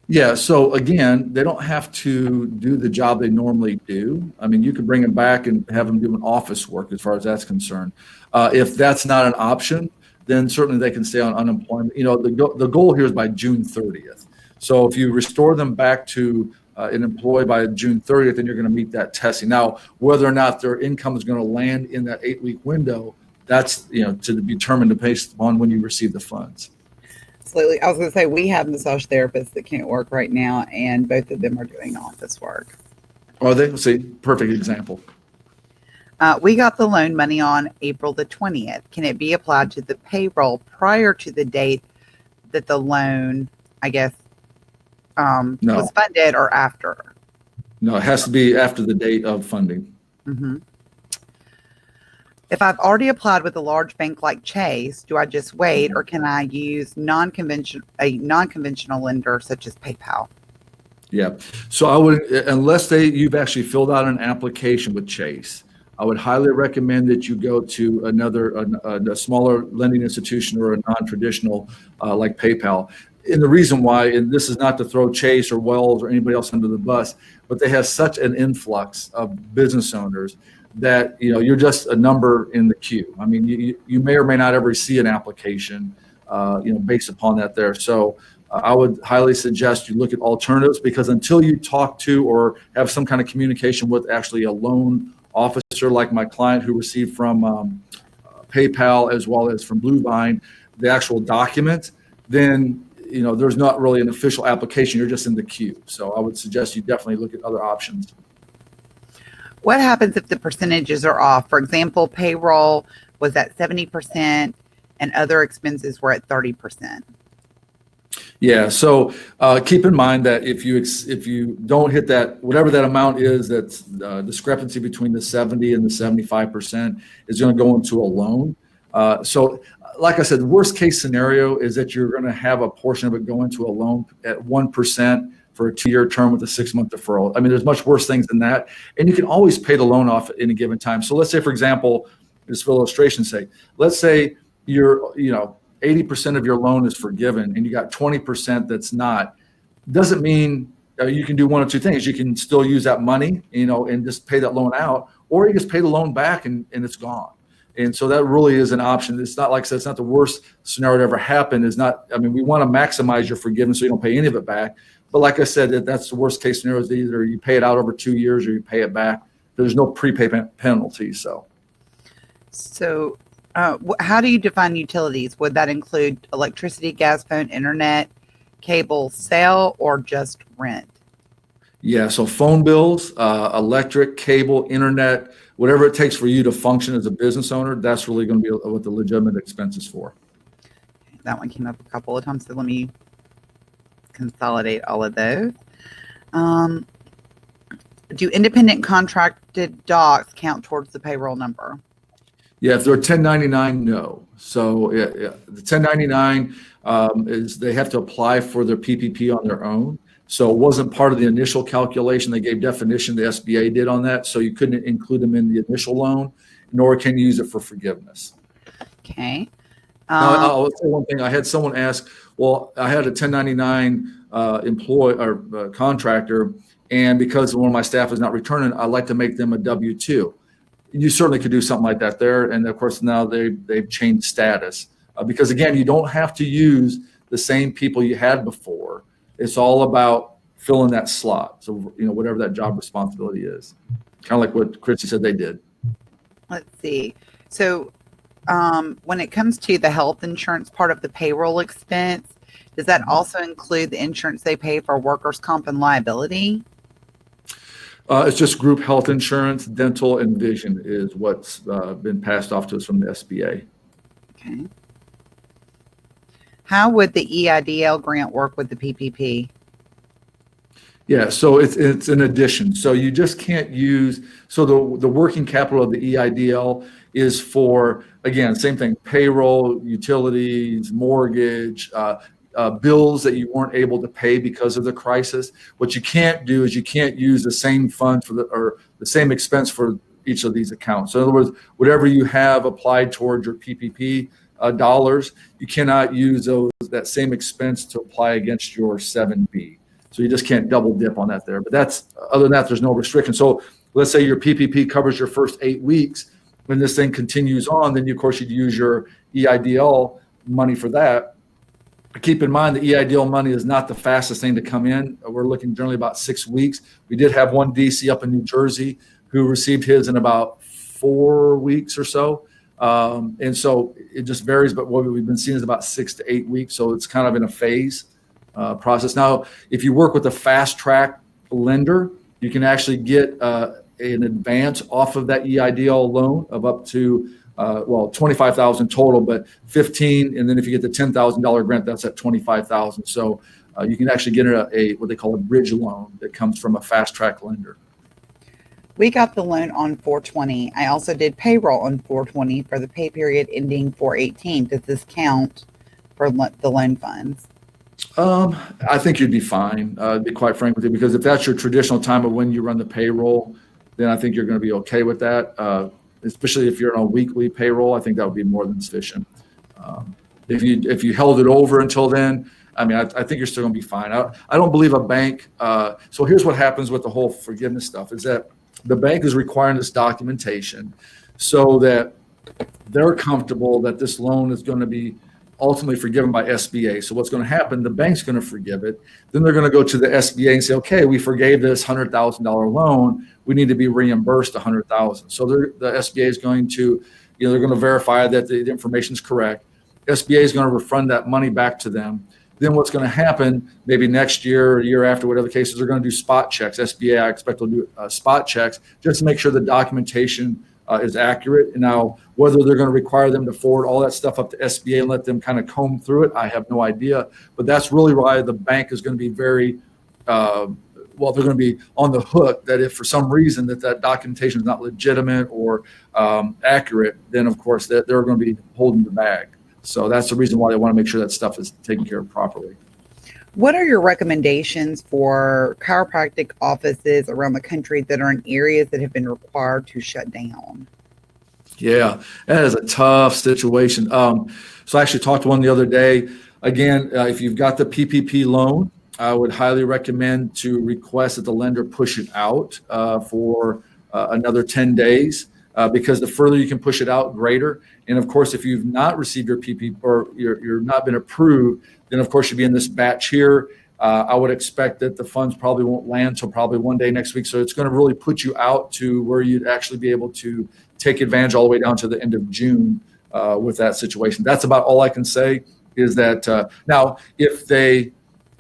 Speaker 2: Yeah. So again, they don't have to do the job they normally do. I mean, you could bring them back and have them doing office work as far as that's concerned. If that's not an option, then certainly they can stay on unemployment. The goal here is by June 30th. So if you restore them back to an employee by June 30th, then you're going to meet that testing. Now, whether or not their income is going to land in that 8-week window, that's to be determined based on when you receive the funds.
Speaker 1: Absolutely. I was going to say, we have massage therapists that can't work right now, and both of them are doing office work.
Speaker 2: Oh, they see, perfect example.
Speaker 1: We got the loan money on April the 20th. Can it be applied to the payroll prior to the date that the loan, I guess,
Speaker 2: No.
Speaker 1: was funded, or after?
Speaker 2: No, it has to be after the date of funding.
Speaker 1: Mm-hmm. If I've already applied with a large bank like Chase, do I just wait, or can I use a non-conventional lender such as PayPal?
Speaker 2: Yeah. So I would, unless you've actually filled out an application with Chase, I would highly recommend that you go to a smaller lending institution or a non-traditional like PayPal. And the reason why, and this is not to throw Chase or Wells or anybody else under the bus, but they have such an influx of business owners that you're just a number in the queue. I mean, you may or may not ever see an application, based upon that there. So I would highly suggest you look at alternatives, because until you talk to or have some kind of communication with actually a loan officer like my client who received from PayPal as well as from Bluevine, the actual document, then there's not really an official application. You're just in the queue. So I would suggest you definitely look at other options.
Speaker 1: What happens if the percentages are off? For example, payroll was at 70% and other expenses were at 30%.
Speaker 2: Yeah. So keep in mind that if you don't hit that, whatever that amount is, that's discrepancy between the 70 and the 75% is going to go into a loan. So like I said, the worst case scenario is that you're going to have a portion of it go into a loan at 1% for a 2-year term with a 6-month deferral. I mean, there's much worse things than that. And you can always pay the loan off at any given time. So let's say, for example, just for illustration's sake, let's say you're, 80% of your loan is forgiven and you got 20% that's not. Doesn't mean you can do one of two things. You can still use that money, and just pay that loan out, or you just pay the loan back and it's gone. And so that really is an option. It's not, like I said, it's not the worst scenario to ever happen. We want to maximize your forgiveness so you don't pay any of it back. But like I said, that's the worst case scenario, is either you pay it out over 2 years or you pay it back. There's no prepayment penalty. So
Speaker 1: how do you define utilities? Would that include electricity, gas, phone, internet, cable, cell, or just rent?
Speaker 2: Yeah, so phone bills, electric, cable, internet, whatever it takes for you to function as a business owner, that's really going to be what the legitimate expense is for.
Speaker 1: That one came up a couple of times, so let me consolidate all of those. Do independent contracted docs count towards the payroll number?
Speaker 2: Yeah, if they're 1099, no. So the 1099 is they have to apply for their PPP on their own. So it wasn't part of the initial calculation. They gave definition, the SBA did on that. So you couldn't include them in the initial loan, nor can you use it for forgiveness.
Speaker 1: Okay.
Speaker 2: I'll say one thing. I had someone ask, well, I had a 1099 employee or contractor, and because one of my staff is not returning, I'd like to make them a W-2. You certainly could do something like that there. And of course, now they've changed status because, again, you don't have to use the same people you had before. It's all about filling that slot. So, whatever that job responsibility is, kind of like what Christy said they did.
Speaker 1: Let's see. So when it comes to the health insurance part of the payroll expense, does that also include the insurance they pay for workers' comp and liability?
Speaker 2: It's just group health insurance, dental, and vision is what's been passed off to us from the SBA.
Speaker 1: Okay. How would the EIDL grant work with the PPP?
Speaker 2: Yeah, so it's an addition. So you just can't use, so the working capital of the EIDL is for again, same thing, payroll, utilities, mortgage, bills that you weren't able to pay because of the crisis. What you can't do is you can't use the same funds or the same expense for each of these accounts. So in other words, whatever you have applied towards your PPP dollars, you cannot use that same expense to apply against your 7B. So you just can't double dip on that there. But other than that, there's no restriction. So let's say your PPP covers your first 8 weeks. When this thing continues on, then of course you'd use your EIDL money for that. Keep in mind the EIDL money is not the fastest thing to come in. We're looking generally about 6 weeks. We did have one DC up in New Jersey who received his in about 4 weeks or so. And so it just varies, but what we've been seeing is about 6 to 8 weeks. So it's kind of in a phase process. Now, if you work with a fast track lender, you can actually get an advance off of that EIDL loan of up to $25,000 total, but 15, and then if you get the $10,000 grant, that's at $25,000. So you can actually get what they call a bridge loan that comes from a fast track lender.
Speaker 1: We got the loan on 4/20. I also did payroll on 4/20 for the pay period ending 4/18. Does this count for the loan funds?
Speaker 2: I think you'd be fine, to be quite frank with you, because if that's your traditional time of when you run the payroll, then I think you're going to be okay with that. Especially if you're on a weekly payroll, I think that would be more than sufficient. If you held it over until then, I mean, I think you're still going to be fine. I don't believe a bank. So here's what happens with the whole forgiveness stuff is that the bank is requiring this documentation so that they're comfortable that this loan is going to be ultimately forgiven by SBA. So what's going to happen, the bank's going to forgive it. Then they're going to go to the SBA and say, okay, we forgave this $100,000 loan. We need to be reimbursed $100,000. So the SBA is going to, they're going to verify that the information is correct. SBA is going to refund that money back to them. Then what's going to happen, maybe next year or year after, whatever the case is, they're going to do spot checks. SBA, I expect, will do spot checks just to make sure the documentation is accurate. And now, whether they're going to require them to forward all that stuff up to SBA and let them kind of comb through it, I have no idea. But that's really why the bank is going to be very, they're going to be on the hook that if for some reason that documentation is not legitimate or accurate, then of course that they're going to be holding the bag. So that's the reason why they want to make sure that stuff is taken care of properly.
Speaker 1: What are your recommendations for chiropractic offices around the country that are in areas that have been required to shut down?
Speaker 2: Yeah, that is a tough situation. So I actually talked to one the other day. Again, if you've got the PPP loan, I would highly recommend to request that the lender push it out for another 10 days because the further you can push it out, greater. And of course, if you've not received your PPP or you're not been approved, then of course you'll be in this batch here. I would expect that the funds probably won't land until probably one day next week. So it's going to really put you out to where you'd actually be able to take advantage all the way down to the end of June with that situation. That's about all I can say is that now if they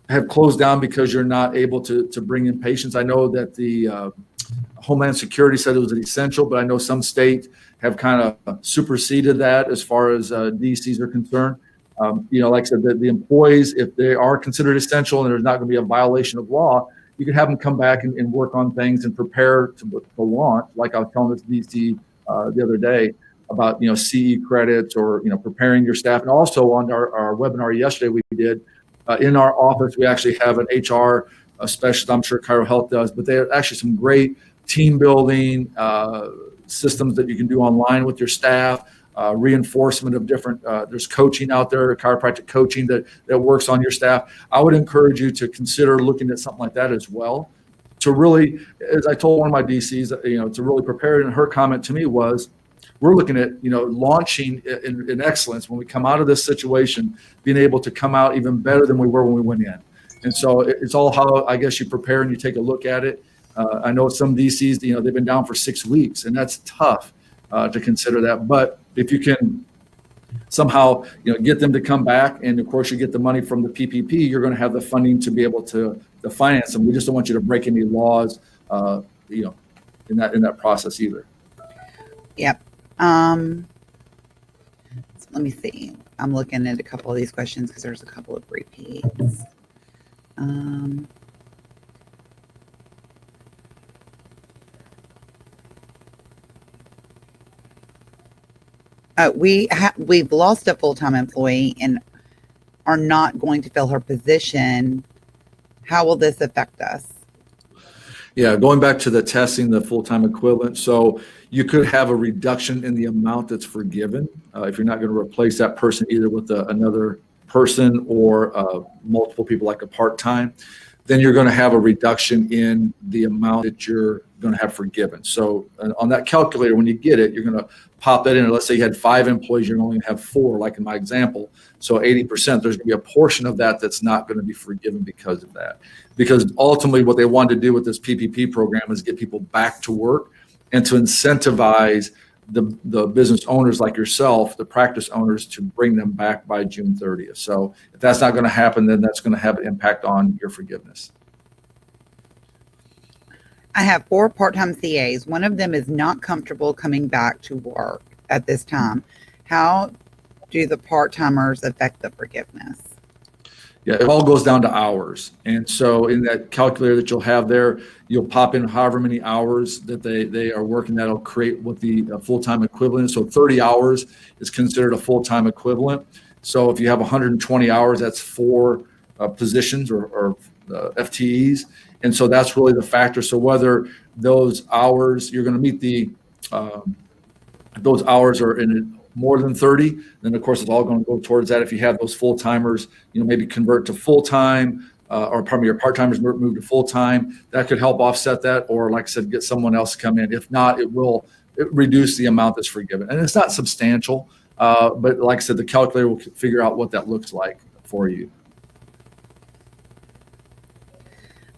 Speaker 2: have closed down because you're not able to bring in patients, I know that the Homeland Security said it was an essential, but I know some states have kind of superseded that as far as DCs are concerned. Like I said, the employees, if they are considered essential and there's not going to be a violation of law, you can have them come back and work on things and prepare to launch. Like I was telling this DC the other day about, CE credits or, preparing your staff. And also on our webinar yesterday we did, in our office, we actually have an HR specialist. I'm sure ChiroHealth does, but they have actually some great team building systems that you can do online with your staff. Reinforcement of different, there's coaching out there, chiropractic coaching that works on your staff. I would encourage you to consider looking at something like that as well. To really, as I told one of my DCs, to really prepare. And her comment to me was, we're looking at, launching in excellence when we come out of this situation, being able to come out even better than we were when we went in. And so it's all how, I guess, you prepare and you take a look at it. I know some DCs, they've been down for 6 weeks, and that's tough to consider that. But if you can somehow, get them to come back, and of course you get the money from the PPP, you're going to have the funding to be able to finance them. We just don't want you to break any laws, in that process either.
Speaker 1: Yep. Let me see. I'm looking at a couple of these questions because there's a couple of repeats. We've lost a full-time employee and are not going to fill her position. How will this affect us?
Speaker 2: Yeah, going back to the testing, the full-time equivalent. So you could have a reduction in the amount that's forgiven if you're not going to replace that person either with another person or multiple people like a part-time. Then you're going to have a reduction in the amount that you're going to have forgiven. So on that calculator, when you get it, you're going to pop that in. Let's say you had 5 employees, you're only going to have 4, like in my example. So 80%, there's going to be a portion of that that's not going to be forgiven because of that. Because ultimately what they wanted to do with this PPP program is get people back to work and to incentivize the business owners like yourself, the practice owners, to bring them back by June 30th. So if that's not going to happen, then that's going to have an impact on your forgiveness.
Speaker 1: I have 4 part-time CAs. One of them is not comfortable coming back to work at this time. How do the part-timers affect the forgiveness?
Speaker 2: Yeah, it all goes down to hours. And so in that calculator that you'll have there, you'll pop in however many hours that they are working. That'll create what the full-time equivalent is. So 30 hours is considered a full-time equivalent. So if you have 120 hours, that's 4 positions or FTEs. And so that's really the factor. So whether those hours, you're going to meet those hours are in more than 30, then of course it's all going to go towards that. If you have those full-timers, maybe convert to full-time or probably your part-timers move to full-time, that could help offset that. Or like I said, get someone else to come in. If not, it reduce the amount that's forgiven. And it's not substantial, but like I said, the calculator will figure out what that looks like for you.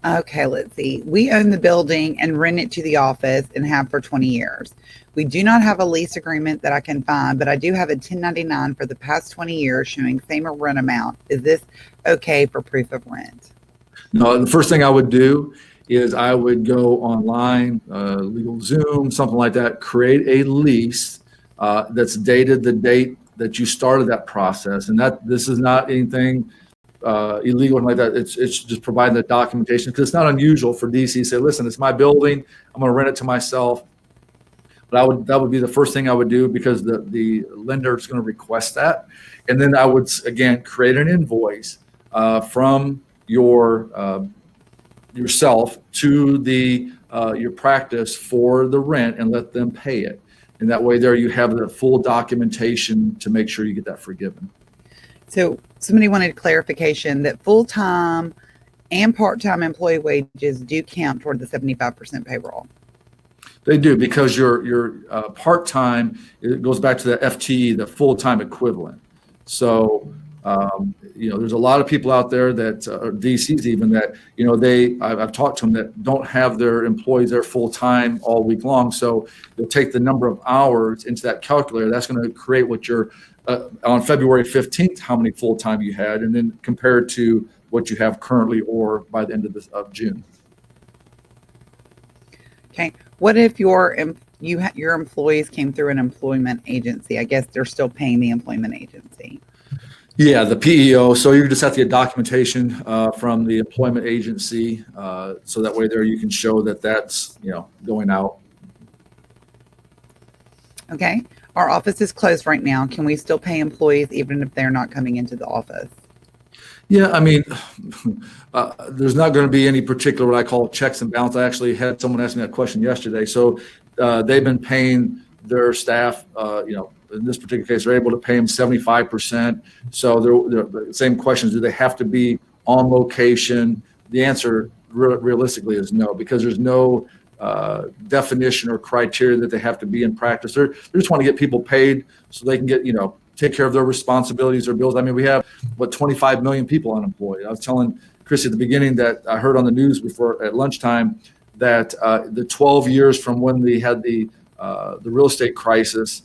Speaker 1: Okay, let's see. We own the building and rent it to the office and have for 20 years. We do not have a lease agreement that I can find, but I do have a 1099 for the past 20 years showing same rent amount. Is this okay for proof of rent?
Speaker 2: No, the first thing I would do is I would go online, LegalZoom, something like that, create a lease that's dated the date that you started that process. And this is not anything illegal like that. It's just providing the documentation, because it's not unusual for DC to say, listen, it's my building, I'm going to rent it to myself. But that would be the first thing I would do, because the lender is going to request that. And then I would again create an invoice from yourself to your practice for the rent and let them pay it. And that way there you have the full documentation to make sure you get that forgiven.
Speaker 1: So somebody wanted clarification that full-time and part-time employee wages do count toward the 75% payroll.
Speaker 2: They do, because your part-time, it goes back to the FTE, the full-time equivalent. So, there's a lot of people out there that DCs even that, I've talked to them that don't have their employees there full-time all week long. So they'll take the number of hours into that calculator. That's going to create what your on February 15th, how many full-time you had, and then compare it to what you have currently or by the end of June.
Speaker 1: Okay. What if your employees came through an employment agency? I guess they're still paying the employment agency.
Speaker 2: Yeah, the PEO. So you just have to get documentation from the employment agency, so that way there you can show that that's going out.
Speaker 1: Okay. Our office is closed right now. Can we still pay employees even if they're not coming into the office?
Speaker 2: Yeah, I mean, there's not going to be any particular what I call checks and balances. I actually had someone ask me that question yesterday. So they've been paying their staff, in this particular case, they're able to pay them 75%. So the same questions, do they have to be on location? The answer realistically is no, because there's no definition or criteria that they have to be in practice. They just want to get people paid so they can get, take care of their responsibilities, their bills. I mean, we have 25 million people unemployed. I was telling Chrissy at the beginning that I heard on the news before at lunchtime that the 12 years from when we had the real estate crisis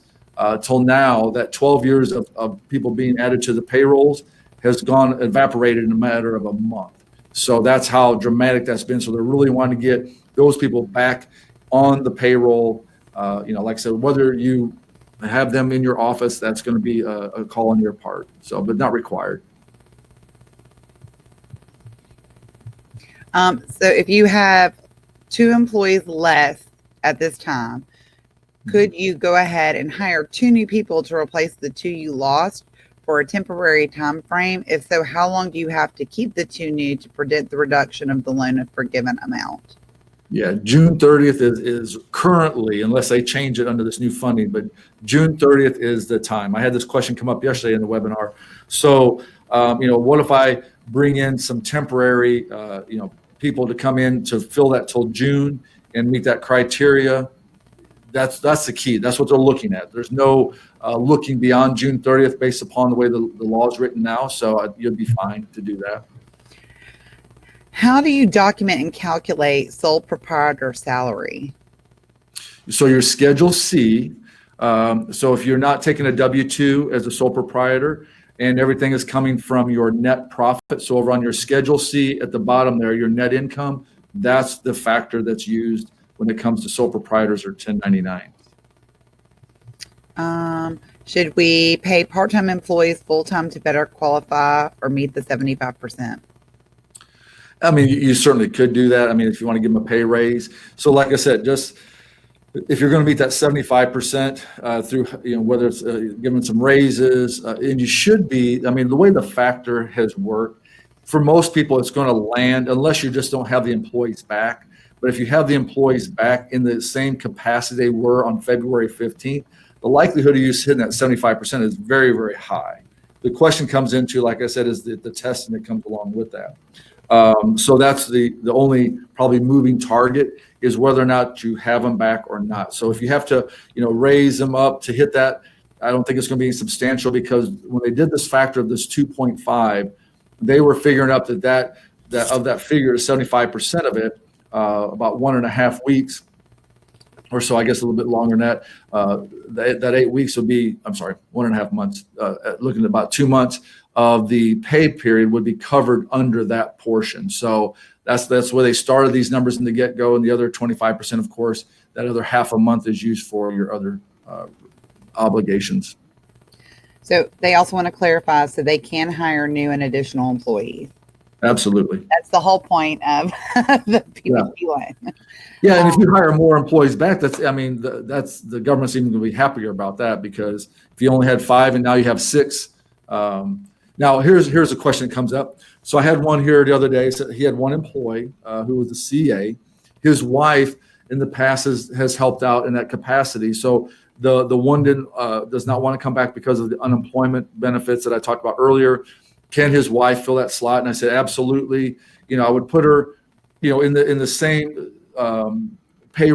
Speaker 2: till now, that 12 years of people being added to the payrolls has evaporated in a matter of a month. So that's how dramatic that's been. So they're really wanting to get those people back on the payroll. Like I said, whether you have them in your office, that's going to be a call on your part. So, but not required.
Speaker 1: So if you have 2 employees less at this time, Could you go ahead and hire 2 new people to replace the 2 you lost for a temporary time frame? If so, how long do you have to keep the 2 new to prevent the reduction of the loan of forgiven amount?
Speaker 2: Yeah, June 30th is currently, unless they change it under this new funding, but June 30th is the time. I had this question come up yesterday in the webinar. So, what if I bring in some temporary, people to come in to fill that till June and meet that criteria? That's the key. That's what they're looking at. There's no looking beyond June 30th based upon the way the law is written now. So you'll be fine to do that.
Speaker 1: How do you document and calculate sole proprietor salary?
Speaker 2: So your Schedule C. So if you're not taking a W-2 as a sole proprietor and everything is coming from your net profit, so over on your Schedule C at the bottom there, your net income, that's the factor that's used when it comes to sole proprietors or 1099.
Speaker 1: Should we pay part-time employees full-time to better qualify or meet the 75%?
Speaker 2: I mean, you certainly could do that. I mean, if you want to give them a pay raise. So like I said, just if you're going to meet that 75% through, whether it's giving some raises, and you should be, I mean, the way the factor has worked, for most people, it's going to land unless you just don't have the employees back. But if you have the employees back in the same capacity they were on February 15th, the likelihood of you hitting that 75% is very, very high. The question comes into, like I said, is the testing that comes along with that. So that's the only probably moving target is whether or not you have them back or not. So if you have to, raise them up to hit that, I don't think it's going to be substantial, because when they did this factor of this 2.5, they were figuring up that of that figure, 75% of it, about 1.5 weeks or so, I guess a little bit longer than that, that 8 weeks would be, 1.5 months, looking at about 2 months of the pay period would be covered under that portion. So that's where they started these numbers in the get-go, and the other 25%, of course, that other half a month is used for your other obligations.
Speaker 1: So they also want to clarify, so they can hire new and additional employees.
Speaker 2: Absolutely.
Speaker 1: That's the whole point of the PPP loan.
Speaker 2: Yeah, and if you hire more employees back, that's the government's even going to be happier about that, because if you only had 5 and now you have 6. Now here's a question that comes up. So I had one here the other day. So he had one employee who was a CA. His wife in the past has helped out in that capacity. So the one does not want to come back because of the unemployment benefits that I talked about earlier. Can his wife fill that slot? And I said, absolutely. I would put her, in the same pay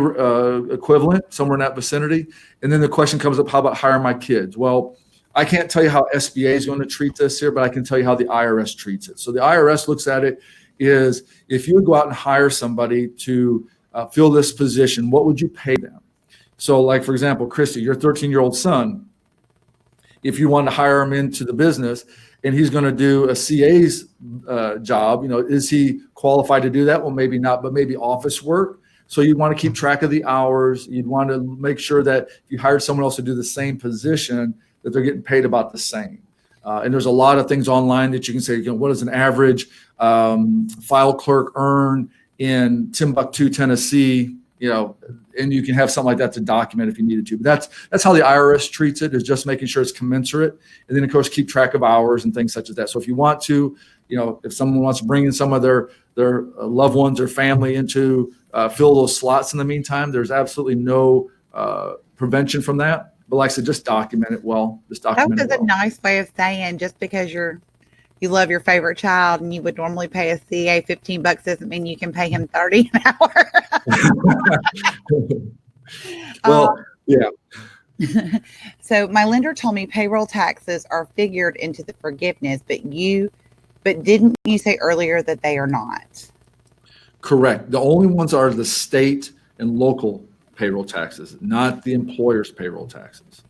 Speaker 2: equivalent, somewhere in that vicinity. And then the question comes up, how about hiring my kids? Well, I can't tell you how SBA is going to treat this here, but I can tell you how the IRS treats it. So the IRS looks at it is, if you would go out and hire somebody to fill this position, what would you pay them? So like, for example, Christy, your 13-year-old son, if you want to hire him into the business and he's going to do a CA's job, is he qualified to do that? Well, maybe not, but maybe office work. So you'd want to keep track of the hours. You'd want to make sure that if you hired someone else to do the same position, that they're getting paid about the same. And there's a lot of things online that you can say, what does an average file clerk earn in Timbuktu, Tennessee? And you can have something like that to document if you needed to. But that's how the IRS treats it, is just making sure it's commensurate. And then, of course, keep track of hours and things such as that. So if you want to, if someone wants to bring in some of their loved ones or family into fill those slots in the meantime, there's absolutely no prevention from that. But like I said, just document it well.
Speaker 1: That was a nice way of saying, just because you love your favorite child and you would normally pay a CA $15 doesn't mean you can pay him $30 an hour.
Speaker 2: Well, yeah.
Speaker 1: So my lender told me payroll taxes are figured into the forgiveness, but didn't you say earlier that they are not?
Speaker 2: Correct. The only ones are the state and local payroll taxes, not the employer's payroll taxes.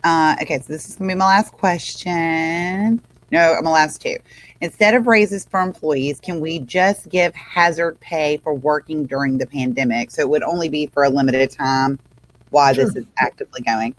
Speaker 1: Okay, so this is going to be my last question. No, my last 2. Instead of raises for employees, can we just give hazard pay for working during the pandemic? So it would only be for a limited time while This is actively going.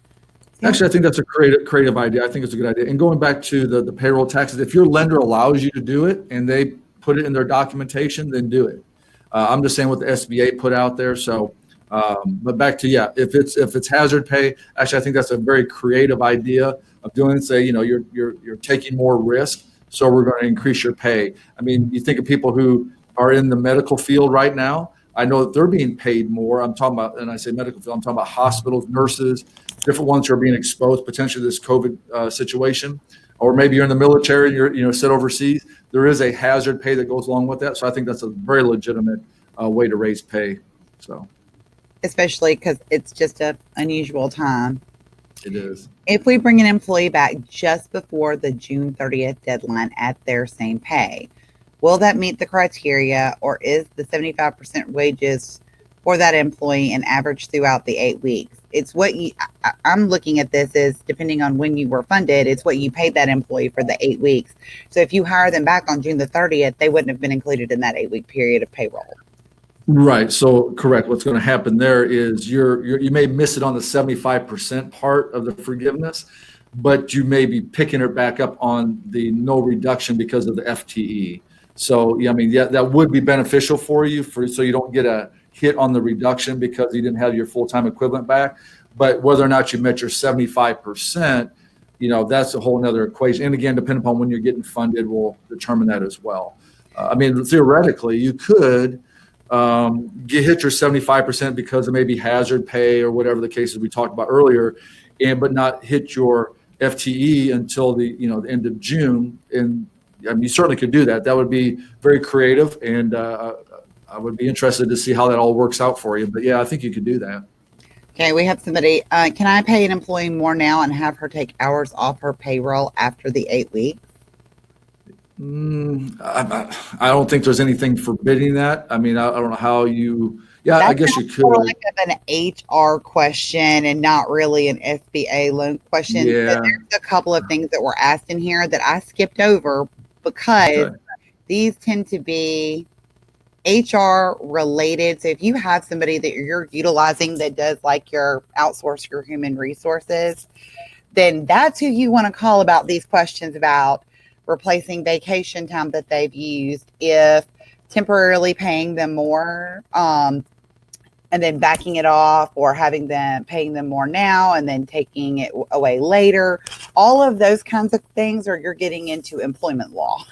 Speaker 2: Actually, I think that's a creative idea. I think it's a good idea. And going back to the payroll taxes, if your lender allows you to do it and they put it in their documentation, then do it. I'm just saying what the SBA put out there. So But back to, if it's hazard pay, actually, I think that's a very creative idea of doing it. Say, you're taking more risk, so we're going to increase your pay. I mean, you think of people who are in the medical field right now. I know that they're being paid more. I'm talking about, and I say medical field, I'm talking about hospitals, nurses, different ones who are being exposed potentially to this COVID situation. Or maybe you're in the military and you're set overseas. There is a hazard pay that goes along with that. So I think that's a very legitimate way to raise pay. So,
Speaker 1: especially because it's just an unusual time.
Speaker 2: It is.
Speaker 1: If we bring an employee back just before the June 30th deadline at their same pay, will that meet the criteria, or is the 75% wages for that employee an average throughout the 8 weeks? It's what I'm looking at this as, depending on when you were funded, it's what you paid that employee for the 8 weeks. So if you hire them back on June the 30th, they wouldn't have been included in that 8-week period of payroll.
Speaker 2: Right. So correct. What's going to happen there is you may miss it on the 75% part of the forgiveness, but you may be picking it back up on the no reduction because of the FTE. So, that would be beneficial for you so you don't get a hit on the reduction because you didn't have your full-time equivalent back. But whether or not you met your 75%, that's a whole nother equation. And again, depending upon when you're getting funded, will determine that as well. Theoretically, you could hit your 75% because of maybe hazard pay or whatever the case is we talked about earlier, but not hit your FTE until the end of June. And you certainly could do that. That would be very creative, and I would be interested to see how that all works out for you. But I think you could do that.
Speaker 1: Okay, we have somebody. Can I pay an employee more now and have her take hours off her payroll after the 8 weeks?
Speaker 2: I don't think there's anything forbidding that. I don't know how you. Yeah, I guess you could.
Speaker 1: More like an HR question and not really an SBA loan question.
Speaker 2: Yeah.
Speaker 1: There's a couple of things that were asked in here that I skipped over because these tend to be HR related. So if you have somebody that you're utilizing that does outsource your human resources, then that's who you want to call about these questions about replacing vacation time that they've used, if temporarily paying them more, and then backing it off, or paying them more now and then taking it away later. All of those kinds of things, or you're getting into employment law.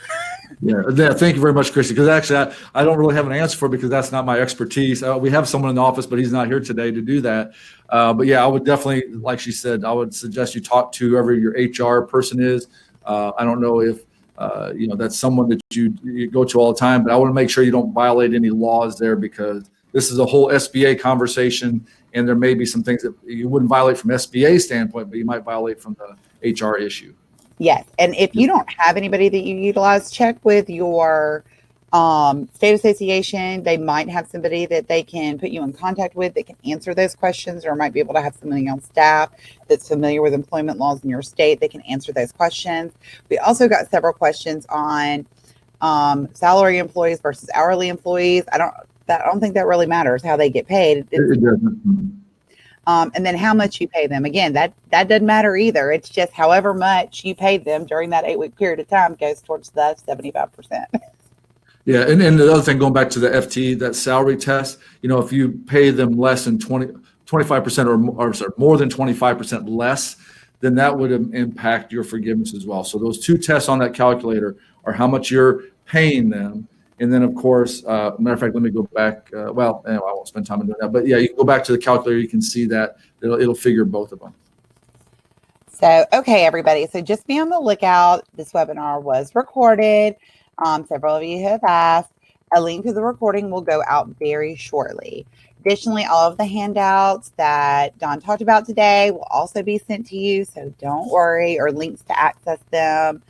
Speaker 2: Yeah, thank you very much, Christy. Because actually, I don't really have an answer for it because that's not my expertise. We have someone in the office, but he's not here today to do that. But I would definitely, like she said, I would suggest you talk to whoever your HR person is. I don't know if that's someone that you go to all the time, but I want to make sure you don't violate any laws there, because this is a whole SBA conversation, and there may be some things that you wouldn't violate from SBA standpoint, but you might violate from the HR issue.
Speaker 1: Yes. And if you don't have anybody that you utilize, check with your state association. They might have somebody that they can put you in contact with that can answer those questions, or might be able to have somebody on staff that's familiar with employment laws in your state that can answer those questions. We also got several questions on salary employees versus hourly employees. I don't think that really matters how they get paid.
Speaker 2: It doesn't.
Speaker 1: And then how much you pay them. Again, that doesn't matter either. It's just however much you paid them during that 8-week period of time goes towards the 75%.
Speaker 2: Yeah, and the other thing, going back to the FT, that salary test, if you pay them less than 25% or more than 25% less, then that would impact your forgiveness as well. So those two tests on that calculator are how much you're paying them. And then, of course, matter of fact, let me go back. I won't spend time on doing that. But you can go back to the calculator. You can see that it'll figure both of them.
Speaker 1: So, okay, everybody. So just be on the lookout. This webinar was recorded. Several of you have asked. A link to the recording will go out very shortly. Additionally, all of the handouts that Don talked about today will also be sent to you. So don't worry, or links to access them.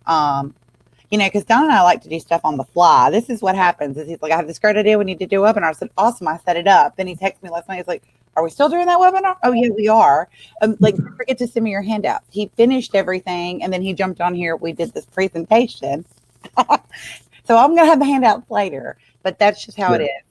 Speaker 1: Because Don and I like to do stuff on the fly. This is what happens. Is he's like, I have this great idea. We need to do a webinar. I said, awesome. I set it up. Then he texted me last night. He's like, are we still doing that webinar? Oh, yeah, we are. Don't forget to send me your handout. He finished everything, and then he jumped on here. We did this presentation. So I'm going to have the handouts later, but that's just how it is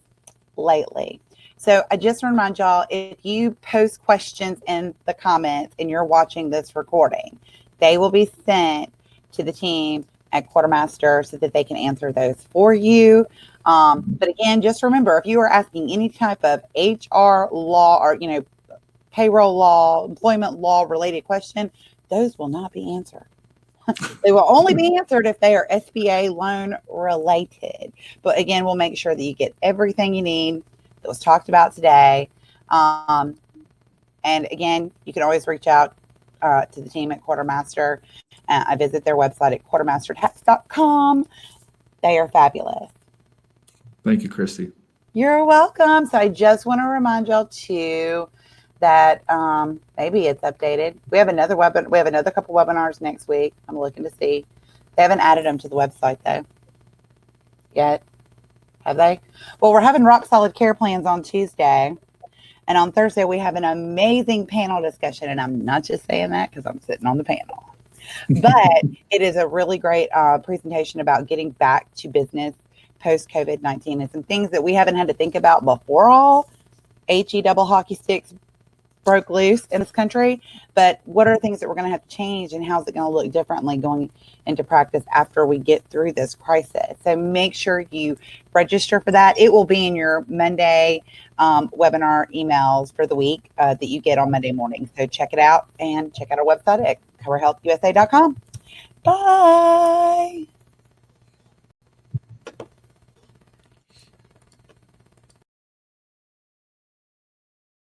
Speaker 1: lately. So I just remind y'all, if you post questions in the comments and you're watching this recording, they will be sent to the team at Quartermaster so that they can answer those for you. But again, just remember, if you are asking any type of HR law or, payroll law, employment law related question, those will not be answered. They will only be answered if they are SBA loan related. But again, we'll make sure that you get everything you need that was talked about today. And again, you can always reach out to the team at Quartermaster. I visit their website at quartermastertax.com. They are fabulous.
Speaker 2: Thank you, Christy.
Speaker 1: You're welcome. So I just want to remind y'all too that maybe it's updated. We have another couple webinars next week. I'm looking to see. They haven't added them to the website though yet, have they? Well, we're having Rock Solid Care Plans on Tuesday. And on Thursday, we have an amazing panel discussion. And I'm not just saying that because I'm sitting on the panel. But it is a really great presentation about getting back to business post-COVID-19 and some things that we haven't had to think about before all HE double hockey sticks broke loose in this country. But what are things that we're going to have to change, and how's it going to look differently going into practice after we get through this crisis? So make sure you register for that. It will be in your Monday webinar emails for the week that you get on Monday morning. So check it out and check out our website at ChiroHealthUSA.com. Bye.